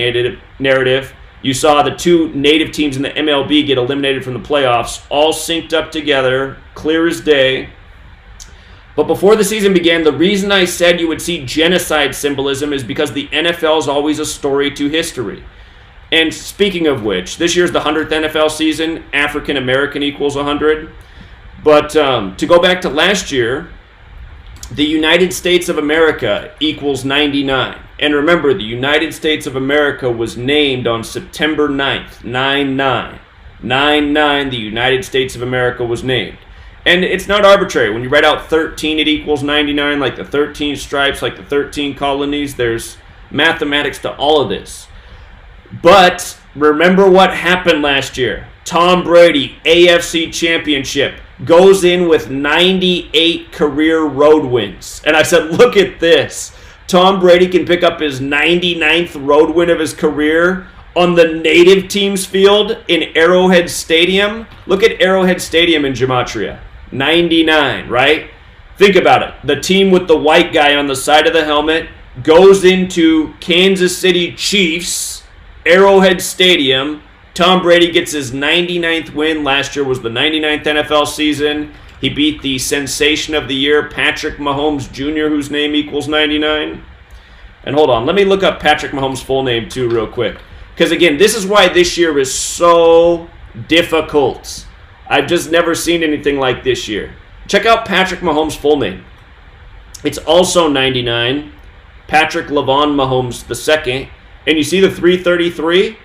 narrative, you saw the two native teams in the MLB get eliminated from the playoffs, all synced up together, clear as day. But before the season began, the reason I said you would see genocide symbolism is because the NFL is always a story to history. And speaking of which, this year's the 100th NFL season, African American equals 100. But to go back to last year, the United States of America equals 99. And remember, the United States of America was named on September 9th, 9-9. 9-9, the United States of America was named. And it's not arbitrary. When you write out 13, it equals 99, like the 13 stripes, like the 13 colonies. There's mathematics to all of this. But remember what happened last year. Tom Brady, AFC Championship, goes in with 98 career road wins. And I said, look at this. Tom Brady can pick up his 99th road win of his career on the native team's field in Arrowhead Stadium. Look at Arrowhead Stadium in Gematria. 99, right? Think about it. The team with the white guy on the side of the helmet goes into Kansas City Chiefs, Arrowhead Stadium. Tom Brady gets his 99th win. Last year was the 99th NFL season. He beat the sensation of the year, Patrick Mahomes Jr., whose name equals 99. And hold on, let me look up Patrick Mahomes' full name too real quick. Because again, this is why this year is so difficult. I've just never seen anything like this year. Check out Patrick Mahomes' full name. It's also 99, Patrick LaVon Mahomes II. And you see the 333?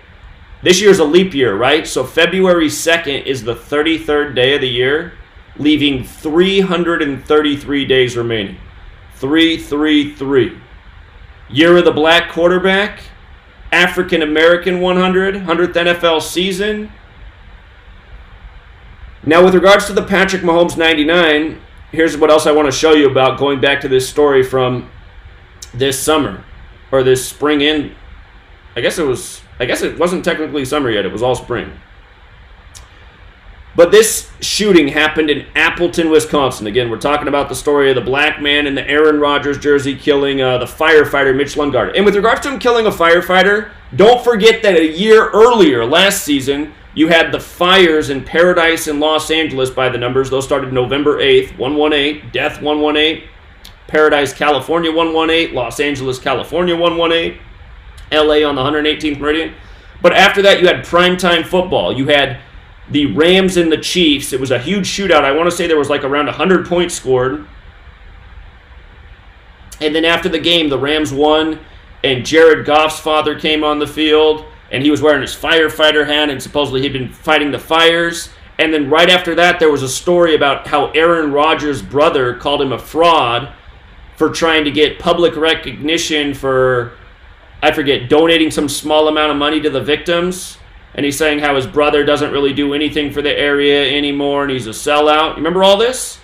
This year's a leap year, right? So February 2nd is the 33rd day of the year, leaving 333 days remaining. 333. Year of the black quarterback, African American 100th NFL season. Now, with regards to the Patrick Mahomes 99, here's what else I want to show you about going back to this story from this summer, or this spring in. I guess it wasn't technically summer yet. It was all spring. But this shooting happened in Appleton, Wisconsin. Again, we're talking about the story of the black man in the Aaron Rodgers jersey killing the firefighter Mitch Lundgaard. And with regards to him killing a firefighter, don't forget that a year earlier, last season, you had the fires in Paradise in Los Angeles by the numbers. Those started November 8th, 118, Death 118, Paradise, California 118, Los Angeles, California 118. LA on the 118th meridian. But after that, you had primetime football. You had the Rams and the Chiefs. It was a huge shootout. I want to say there was like around 100 points scored. And then after the game, the Rams won, and Jared Goff's father came on the field, and he was wearing his firefighter hat, and supposedly he'd been fighting the fires. And then right after that, there was a story about how Aaron Rodgers' brother called him a fraud for trying to get public recognition for, I forget, donating some small amount of money to the victims. And he's saying how his brother doesn't really do anything for the area anymore and he's a sellout. You remember all this?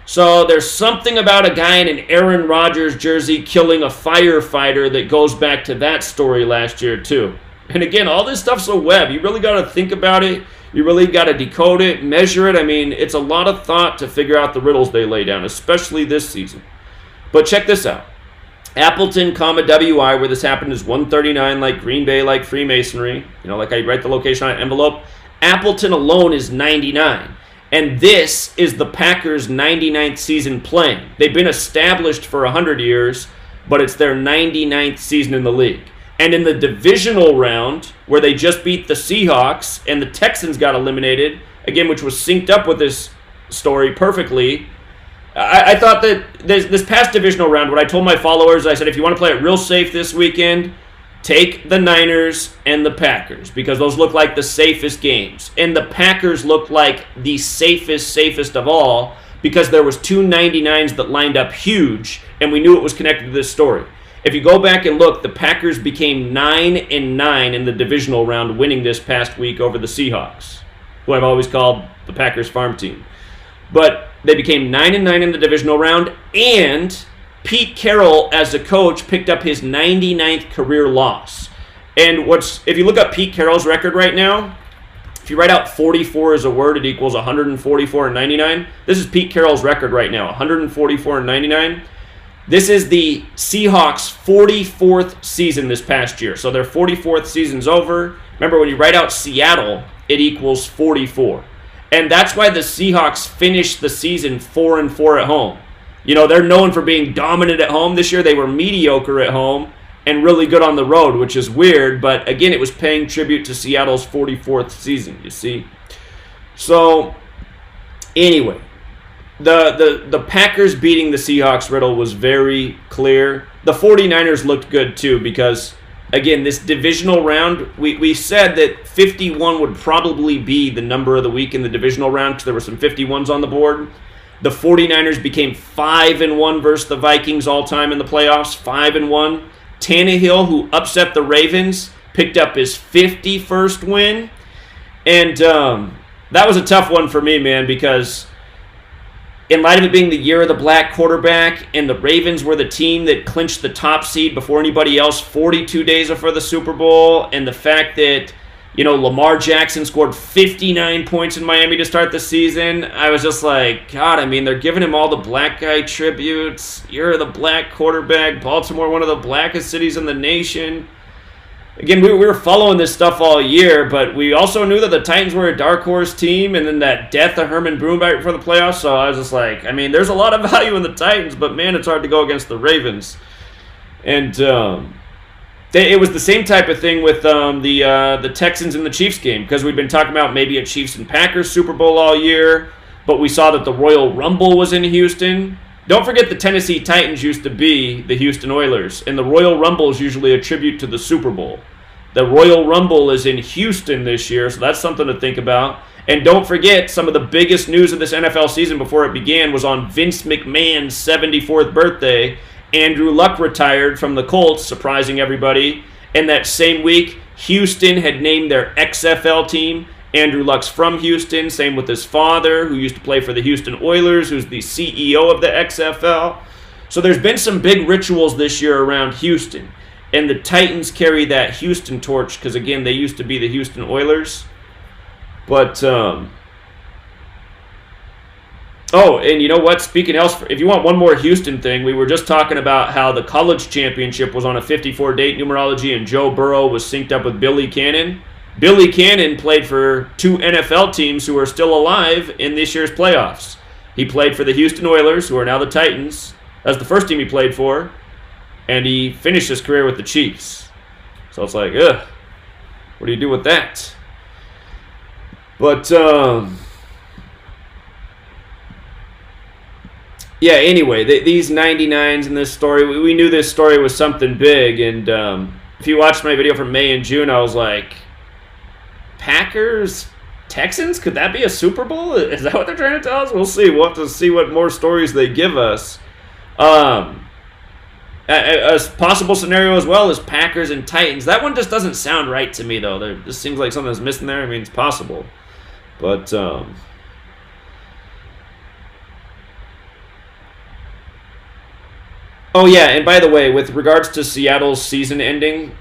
So there's something about a guy in an Aaron Rodgers jersey killing a firefighter that goes back to that story last year too. And again, all this stuff's a web. You really got to think about it. You really got to decode it, measure it. I mean, it's a lot of thought to figure out the riddles they lay down, especially this season. But check this out. Appleton, WI, where this happened, is 139, like Green Bay, like Freemasonry. You know, like I write the location on an envelope. Appleton alone is 99. And this is the Packers' 99th season playing. They've been established for 100 years, but it's their 99th season in the league. And in the divisional round, where they just beat the Seahawks and the Texans got eliminated, again, which was synced up with this story perfectly, I thought that this past divisional round, what I told my followers, I said, if you want to play it real safe this weekend, take the Niners and the Packers, because those look like the safest games. And the Packers looked like the safest of all, because there was two 99s that lined up huge, and we knew it was connected to this story. If you go back and look, the Packers became 9-9 in the divisional round, winning this past week over the Seahawks, who I've always called the Packers farm team. But they became 9-9 in the divisional round, and Pete Carroll, as a coach, picked up his 99th career loss. And if you look up Pete Carroll's record right now, if you write out 44 as a word, it equals 144-99. This is Pete Carroll's record right now, 144-99. This is the Seahawks' 44th season this past year. So their 44th season's over. Remember, when you write out Seattle, it equals 44. And that's why the Seahawks finished the season 4-4 at home. You know, they're known for being dominant at home. This year they were mediocre at home and really good on the road, which is weird. But again, it was paying tribute to Seattle's 44th season, you see. So, anyway, the Packers beating the Seahawks, Riddle, was very clear. The 49ers looked good too, because again, this divisional round, we said that 51 would probably be the number of the week in the divisional round, because there were some 51s on the board. The 49ers became 5-1 versus the Vikings all time in the playoffs, 5-1. Tannehill, who upset the Ravens, picked up his 51st win. And that was a tough one for me, man, because in light of it being the year of the black quarterback, and the Ravens were the team that clinched the top seed before anybody else 42 days before the Super Bowl, and the fact that, you know, Lamar Jackson scored 59 points in Miami to start the season, I was just like, God, I mean, they're giving him all the black guy tributes. You're the black quarterback. Baltimore, one of the blackest cities in the nation. Again, we were following this stuff all year, but we also knew that the Titans were a dark horse team, and then that death of Herman Broom right before the playoffs, so I was just like, I mean, there's a lot of value in the Titans, but man, it's hard to go against the Ravens. And it was the same type of thing with the Texans and the Chiefs game, because we'd been talking about maybe a Chiefs and Packers Super Bowl all year, but we saw that the Royal Rumble was in Houston. Don't forget the Tennessee Titans used to be the Houston Oilers, and the Royal Rumble is usually a tribute to the Super Bowl. The Royal Rumble is in Houston this year, so that's something to think about. And don't forget, some of the biggest news of this NFL season before it began was on Vince McMahon's 74th birthday. Andrew Luck retired from the Colts, surprising everybody. And that same week, Houston had named their XFL team. Andrew Luck's from Houston, same with his father, who used to play for the Houston Oilers, who's the CEO of the XFL. So there's been some big rituals this year around Houston. And the Titans carry that Houston torch, because again, they used to be the Houston Oilers. But, oh, and you know what? Speaking else, if you want one more Houston thing, we were just talking about how the college championship was on a 54-date numerology, and Joe Burrow was synced up with Billy Cannon. Billy Cannon played for two NFL teams who are still alive in this year's playoffs. He played for the Houston Oilers, who are now the Titans. That's the first team he played for. And he finished his career with the Chiefs. So it's like, ugh, what do you do with that? But, yeah, anyway, these 99s in this story, we knew this story was something big. And if you watched my video from May and June, I was like, Packers, Texans, could that be a Super Bowl? Is that what they're trying to tell us? We'll see. We'll have to see what more stories they give us. A possible scenario as well is Packers and Titans. That one just doesn't sound right to me, though. There just seems like something's missing there. I mean, it's possible. But, oh, yeah, and by the way, with regards to Seattle's season ending,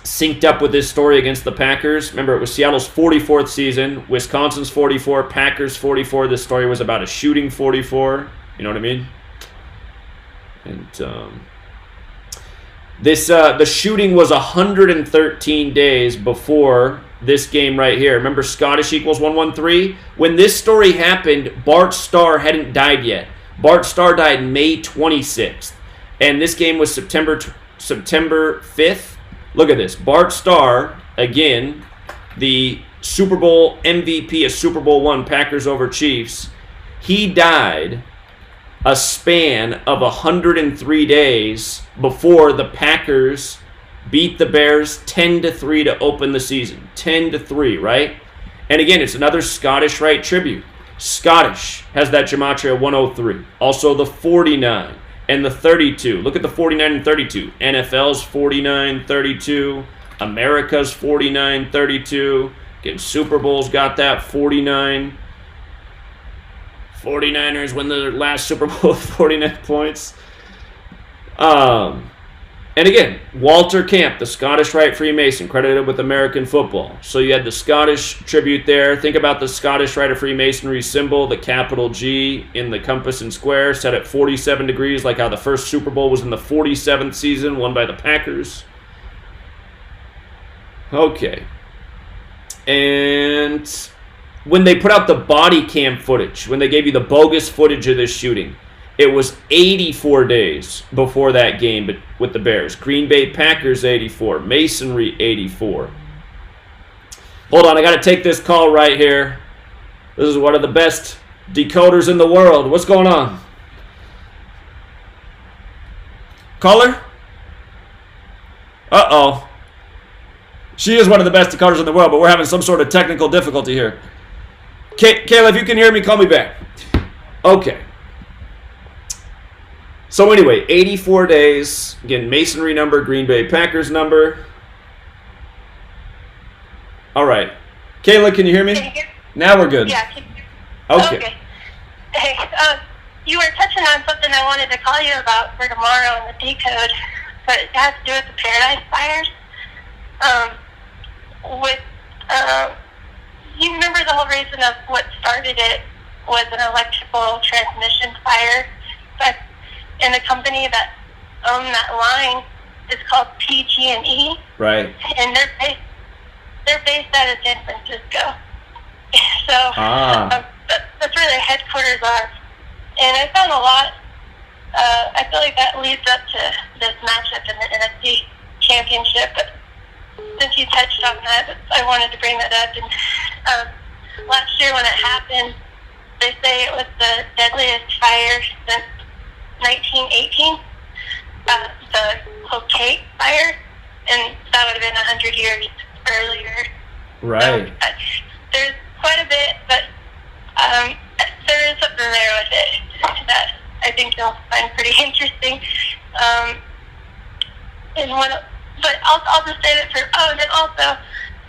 synced up with this story against the Packers. Remember, it was Seattle's 44th season, Wisconsin's 44, Packers 44. This story was about a shooting 44. You know what I mean? And the shooting was 113 days before this game right here. Remember Scottish equals 113? When this story happened, Bart Starr hadn't died yet. Bart Starr died May 26th. And this game was September 5th. Look at this. Bart Starr, again, the Super Bowl MVP of Super Bowl I, Packers over Chiefs. He died a span of 103 days before the Packers beat the Bears 10-3 to open the season. 10-3, right? And again, it's another Scottish Rite tribute. Scottish has that Gematria 103. Also the 49 and the 32. Look at the 49 and 32. NFL's 49-32. America's 49-32. Again, Super Bowl's got that 49. 49ers win their last Super Bowl with 49 points. And again, Walter Camp, the Scottish Rite Freemason, credited with American football. So you had the Scottish tribute there. Think about the Scottish Rite of Freemasonry symbol, the capital G in the compass and square, set at 47 degrees, like how the first Super Bowl was in the 47th season, won by the Packers. Okay. And when they put out the body cam footage, when they gave you the bogus footage of this shooting, it was 84 days before that game with the Bears. Green Bay Packers 84. Masonry 84. Hold on, I got to take this call right here. This is one of the best decoders in the world. What's going on? Caller? Uh-oh. She is one of the best decoders in the world, but we're having some sort of technical difficulty here. Kayla, if you can hear me, call me back. Okay. So anyway, 84 days. Again, Masonry number, Green Bay Packers number. All right. Kayla, can you hear me? Can you hear? Now we're good. Yeah. Okay. Hey, you were touching on something I wanted to call you about for tomorrow in the decode, but it has to do with the Paradise Fires. You remember the whole reason of what started it was an electrical transmission fire, but in the company that owned that line is called PG&E. Right. And they're based out of San Francisco. So that's where their headquarters are. And I found a lot. I feel like that leads up to this matchup in the NFC Championship. But since you touched on that, I wanted to bring that up. And last year when it happened, they say it was the deadliest fire since 1918, the Cloquet fire, and that would have been 100 years earlier. Right. So, there's quite a bit, but there is something there with it that I think you'll find pretty interesting. But I'll just say that and then also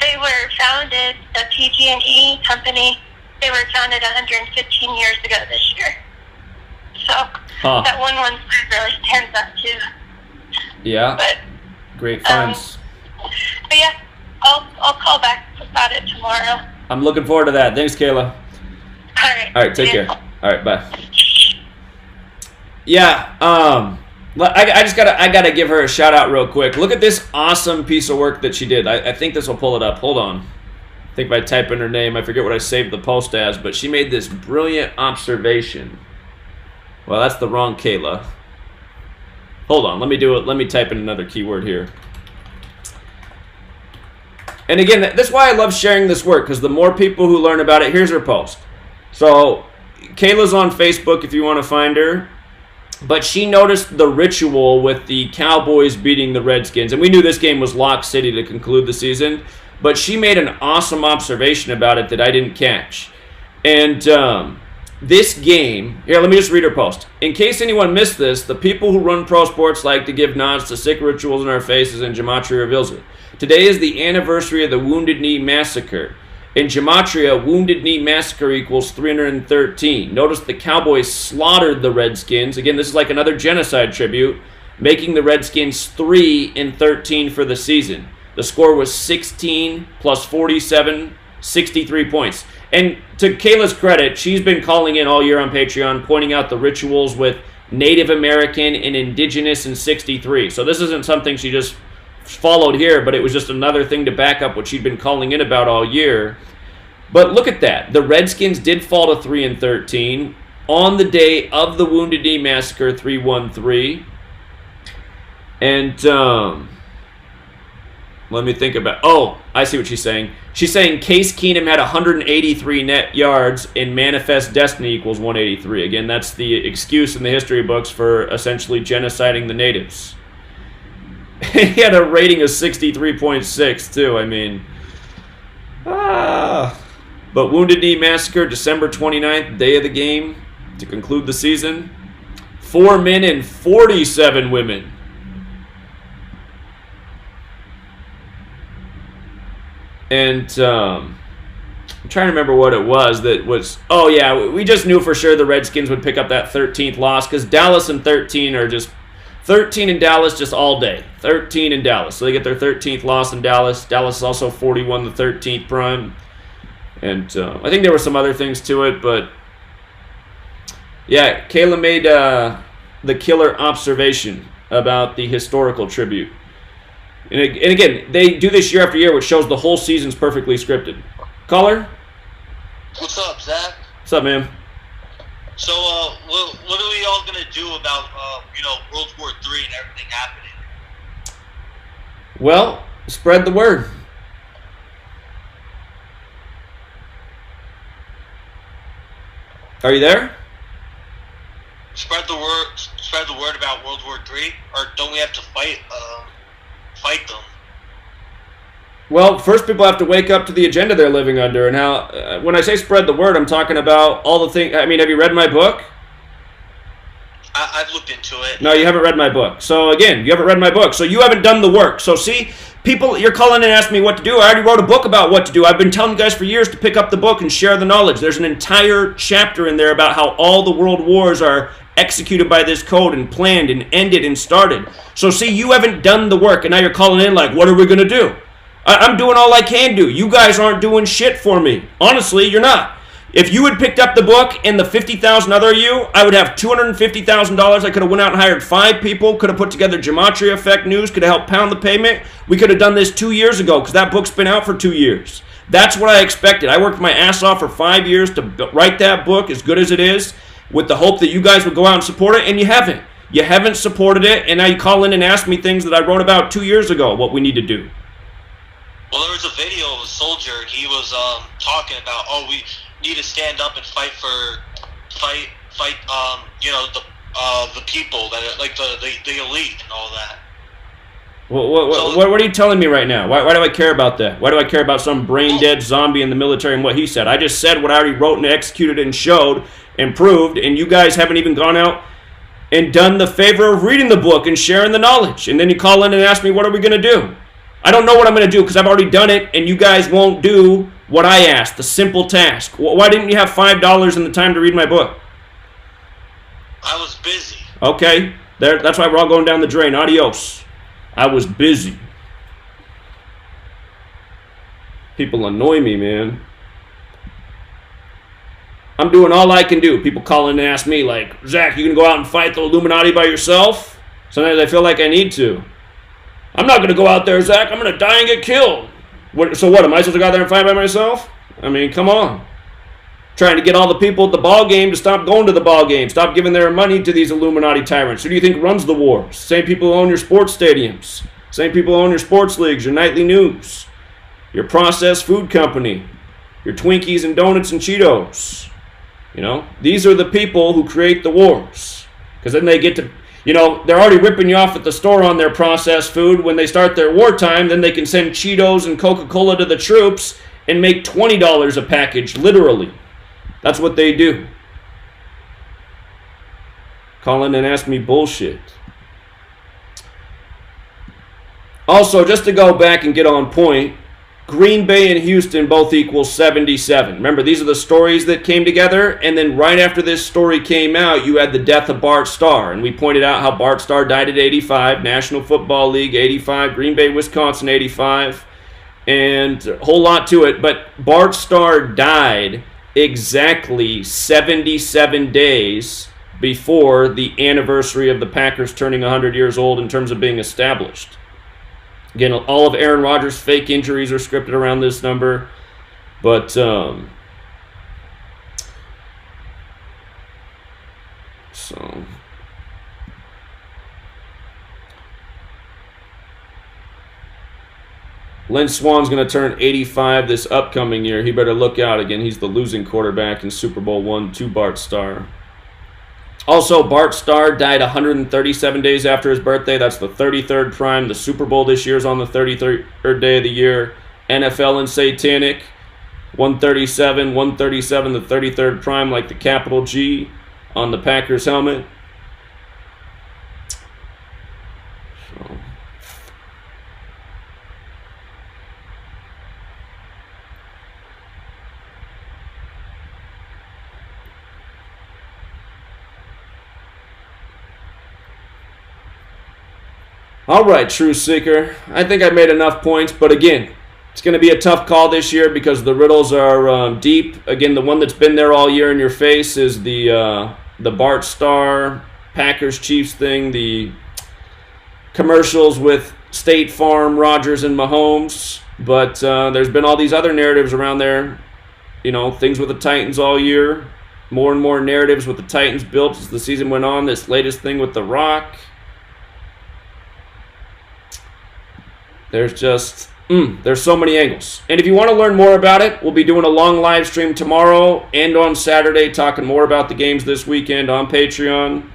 they were founded, the PG&E company, they were founded 115 years ago this year. So that 115 really stands out too. Yeah. But great finds. But yeah, I'll call back about it tomorrow. I'm looking forward to that. Thanks, Kayla. All right, take care. All right, bye. Yeah, I gotta give her a shout out real quick. Look at this awesome piece of work that she did. I think this will pull it up. Hold on. I think by typing her name, I forget what I saved the post as, but she made this brilliant observation. Well, that's the wrong Kayla. Hold on, let me do it. Let me type in another keyword here. And again, that's why I love sharing this work, because the more people who learn about it, here's her post. So, Kayla's on Facebook if you want to find her. But she noticed the ritual with the Cowboys beating the Redskins. And we knew this game was Lock City to conclude the season. But she made an awesome observation about it that I didn't catch. And this game, here, let me just read her post. In case anyone missed this, the people who run pro sports like to give nods to sick rituals in our faces, and Gematria reveals it. Today is the anniversary of the Wounded Knee Massacre. In Gematria, Wounded Knee Massacre equals 313. Notice the Cowboys slaughtered the Redskins. Again, this is like another genocide tribute, making the Redskins 3-13 for the season. The score was 16 plus 47, 63 points. And to Kayla's credit, she's been calling in all year on Patreon, pointing out the rituals with Native American, and Indigenous in 63. So this isn't something she just followed here, but it was just another thing to back up what she'd been calling in about all year. But look at that. The Redskins did fall to 3-13 on the day of the Wounded Knee Massacre, 3-1-3. And let me think about... Oh, I see what she's saying. She's saying Case Keenum had 183 net yards and Manifest Destiny equals 183. Again, that's the excuse in the history books for essentially genociding the natives. He had a rating of 63.6, too. I mean... But Wounded Knee Massacre, December 29th, day of the game, to conclude the season. 4 men and 47 women. And I'm trying to remember what it was that was... Oh, yeah, we just knew for sure the Redskins would pick up that 13th loss because Dallas and 13 are just... 13 in Dallas just all day. 13 in Dallas. So they get their 13th loss in Dallas. Dallas is also 41 the 13th prime. And I think there were some other things to it, but... Yeah, Kayla made the killer observation about the historical tribute. And again, they do this year after year, which shows the whole season's perfectly scripted. Caller? What's up, Zach? What's up, man? So, what are we all gonna do about, World War III and everything happening? Well, spread the word. Are you there? Spread the word about World War III, or don't we have to fight them? Well, first people have to wake up to the agenda they're living under, and how. When I say spread the word, I'm talking about all the things. I mean, have you read my book? I've looked into it. No, you haven't read my book. So again, you haven't read my book, so you haven't done the work. So see, people, you're calling and asking me what to do. I already wrote a book about what to do. I've been telling you guys for years to pick up the book and share the knowledge. There's an entire chapter in there about how all the world wars are executed by this code and planned and ended and started. So see, you haven't done the work, and now you're calling in like, what are we going to do? I'm doing all I can do. You guys aren't doing shit for me. Honestly, you're not. If you had picked up the book and the 50,000 other you, I would have $250,000. I could have went out and hired 5 people, could have put together Gematria Effect News, could have helped pound the pavement. We could have done this 2 years ago because that book's been out for 2 years. That's what I expected. I worked my ass off for 5 years to write that book as good as it is with the hope that you guys would go out and support it, and you haven't. You haven't supported it, and now you call in and ask me things that I wrote about 2 years ago, what we need to do. Well, there was a video of a soldier, and he was talking about, we need to stand up and fight the people that are like the elite and all that. What are you telling me right now? Why do I care about that? Why do I care about some brain-dead zombie in the military and what he said? I just said what I already wrote and executed and showed and proved, and you guys haven't even gone out and done the favor of reading the book and sharing the knowledge. And then you call in and ask me, what are we going to do? I don't know what I'm going to do because I've already done it, and you guys won't do what I asked, the simple task. Why didn't you have $5 in the time to read my book? I was busy. Okay, that's why we're all going down the drain. Adios. I was busy. People annoy me, man. I'm doing all I can do. People call in and ask me, like, Zach, you going to go out and fight the Illuminati by yourself? Sometimes I feel like I need to. I'm not going to go out there, Zach. I'm going to die and get killed. So what, am I supposed to go out there and fight by myself? I mean, come on. Trying to get all the people at the ball game to stop going to the ball game. Stop giving their money to these Illuminati tyrants. Who do you think runs the wars? Same people who own your sports stadiums. Same people who own your sports leagues, your nightly news, your processed food company, your Twinkies and donuts and Cheetos. You know, these are the people who create the wars. Because then they get to... You know, they're already ripping you off at the store on their processed food. When they start their wartime, then they can send Cheetos and Coca-Cola to the troops and make $20 a package, literally. That's what they do. Call in and ask me bullshit. Also, just to go back and get on point, Green Bay and Houston both equal 77. Remember, these are the stories that came together, and then right after this story came out, you had the death of Bart Starr, and we pointed out how Bart Starr died at 85, National Football League 85, Green Bay, Wisconsin 85, and a whole lot to it, but Bart Starr died exactly 77 days before the anniversary of the Packers turning 100 years old in terms of being established. Again, all of Aaron Rodgers' fake injuries are scripted around this number, but so Lynn Swann's going to turn 85 this upcoming year. He better look out. Again, he's the losing quarterback in Super Bowl I to Bart Starr. Also, Bart Starr died 137 days after his birthday. That's the 33rd prime. The Super Bowl this year is on the 33rd day of the year. NFL and Satanic, 137, 137, the 33rd prime, like the capital G on the Packers helmet. So. All right, True Seeker. I think I made enough points, but again, it's going to be a tough call this year because the riddles are deep. Again, the one that's been there all year in your face is the Bart Starr Packers Chiefs thing, the commercials with State Farm, Rodgers, and Mahomes. But there's been all these other narratives around there, you know, things with the Titans all year. More and more narratives with the Titans built as the season went on. This latest thing with The Rock. There's just, there's so many angles. And if you want to learn more about it, we'll be doing a long live stream tomorrow and on Saturday talking more about the games this weekend on Patreon.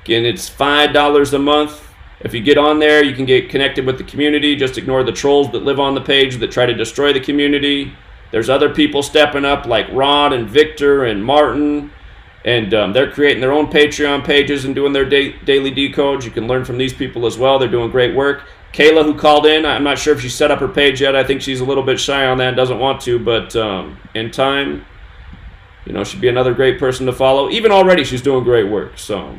Again, it's $5 a month. If you get on there, you can get connected with the community. Just ignore the trolls that live on the page that try to destroy the community. There's other people stepping up like Rod and Victor and Martin. And they're creating their own Patreon pages and doing their daily decodes. You can learn from these people as well. They're doing great work. Kayla, who called in, I'm not sure if she set up her page yet. I think she's a little bit shy on that and doesn't want to. But in time, you know, she'd be another great person to follow. Even already, she's doing great work. So,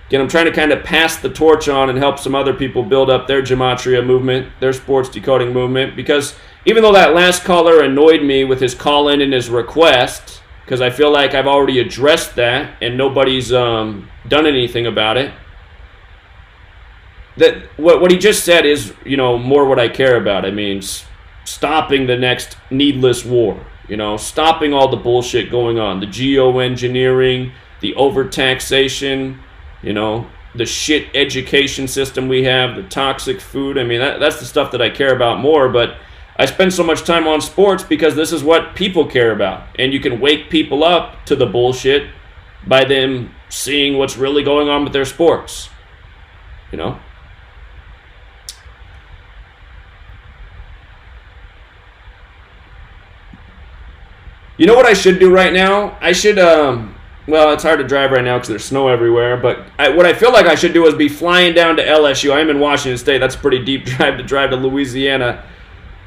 again, I'm trying to kind of pass the torch on and help some other people build up their Gematria movement, their sports decoding movement. Because even though that last caller annoyed me with his call-in and his request, because I feel like I've already addressed that and nobody's done anything about it. That what he just said is, you know, more what I care about. I mean, stopping the next needless war, you know, stopping all the bullshit going on, the geoengineering, the overtaxation, you know, the shit education system we have, the toxic food. I mean, that's the stuff that I care about more, but I spend so much time on sports because this is what people care about. And you can wake people up to the bullshit by them seeing what's really going on with their sports, you know. You know what I should do right now? I should, well, it's hard to drive right now because there's snow everywhere, but what I feel like I should do is be flying down to LSU. I'm in Washington State. That's a pretty deep drive to drive to Louisiana.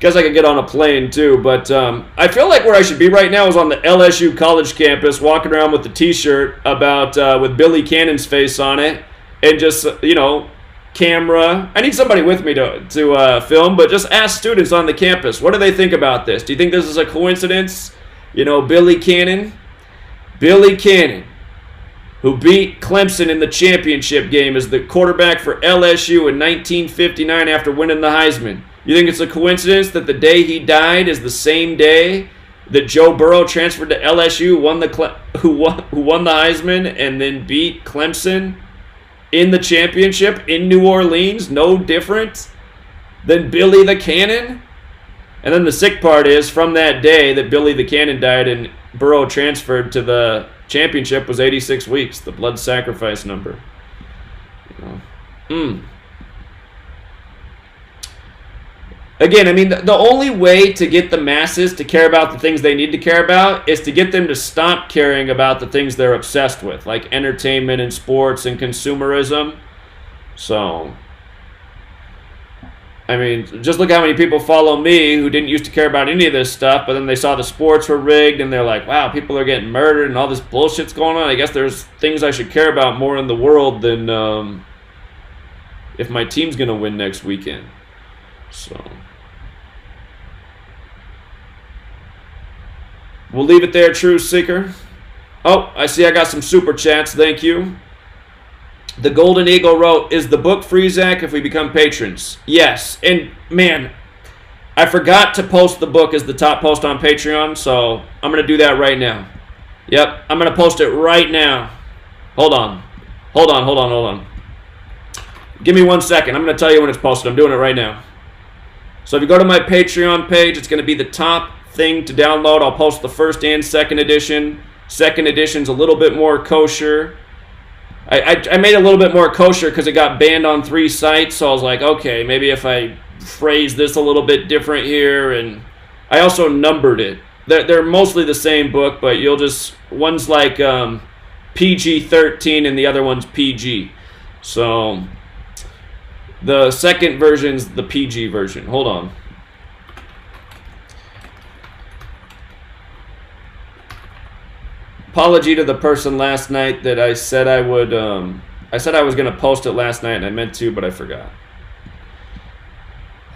Guess I could get on a plane too, but I feel like where I should be right now is on the LSU college campus, walking around with the T-shirt about with Billy Cannon's face on it, and just, you know, camera. I need somebody with me to film, but just ask students on the campus, what do they think about this? Do you think this is a coincidence? You know, Billy Cannon, who beat Clemson in the championship game as the quarterback for LSU in 1959 after winning the Heisman. You think it's a coincidence that the day he died is the same day that Joe Burrow transferred to LSU, who won the Heisman, and then beat Clemson in the championship in New Orleans? No different than Billy the Cannon? And then the sick part is, from that day that Billy the Cannon died and Burrow transferred to the championship was 86 weeks, the blood sacrifice number. You know. Again, I mean, the only way to get the masses to care about the things they need to care about is to get them to stop caring about the things they're obsessed with, like entertainment and sports and consumerism. So, I mean, just look how many people follow me who didn't used to care about any of this stuff, but then they saw the sports were rigged and they're like, wow, people are getting murdered and all this bullshit's going on. I guess there's things I should care about more in the world than if my team's going to win next weekend. So, we'll leave it there, True Seeker. Oh, I see I got some super chats. Thank you. The Golden Eagle wrote, is the book free, Zach, if we become patrons? Yes. And, man, I forgot to post the book as the top post on Patreon, so I'm going to do that right now. Yep, I'm going to post it right now. Hold on. Give me 1 second. I'm going to tell you when it's posted. I'm doing it right now. So if you go to my Patreon page, it's going to be the top thing to download. I'll post the first and second edition. Second edition's a little bit more kosher. I made it a little bit more kosher because it got banned on 3 sites, so I was like, okay, maybe if I phrase this a little bit different here, and I also numbered it. They're mostly the same book, but you'll just, one's like PG-13 and the other one's PG. So the second version's the PG version. Hold on. Apology to the person last night that I said I would, I said I was going to post it last night, and I meant to, but I forgot.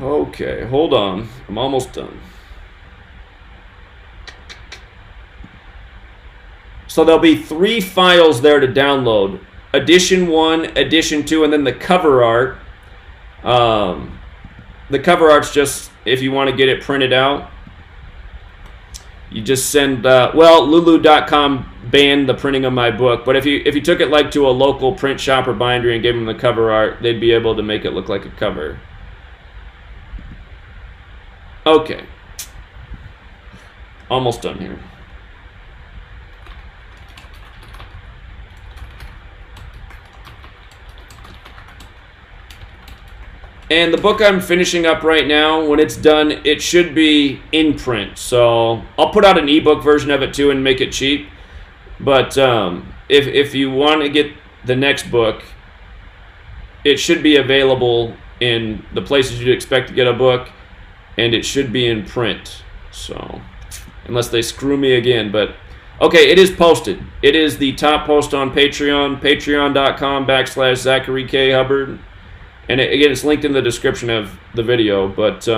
Okay, hold on. I'm almost done. So there'll be 3 files there to download. Edition 1, Edition 2, and then the cover art. The cover art's just, if you want to get it printed out, you just send, well, Lulu.com banned the printing of my book, but if you took it like to a local print shop or bindery and gave them the cover art, they'd be able to make it look like a cover. Okay. Almost done here. And the book I'm finishing up right now, when it's done, it should be in print. So I'll put out an ebook version of it too and make it cheap. But if you want to get the next book, it should be available in the places you'd expect to get a book, and it should be in print. So unless they screw me again, but okay, it is posted. It is the top post on Patreon, patreon.com/Zachary K. Hubbard. And again, it's linked in the description of the video, but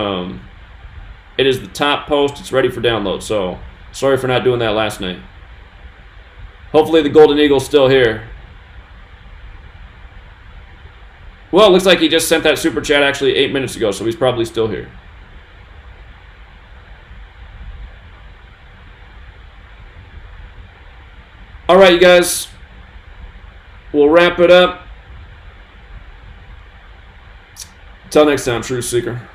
it is the top post. It's ready for download, so sorry for not doing that last night. Hopefully the Golden Eagle's still here. Well, it looks like he just sent that super chat actually 8 minutes ago, so he's probably still here. All right, you guys. We'll wrap it up. Until next time, Truth Seeker.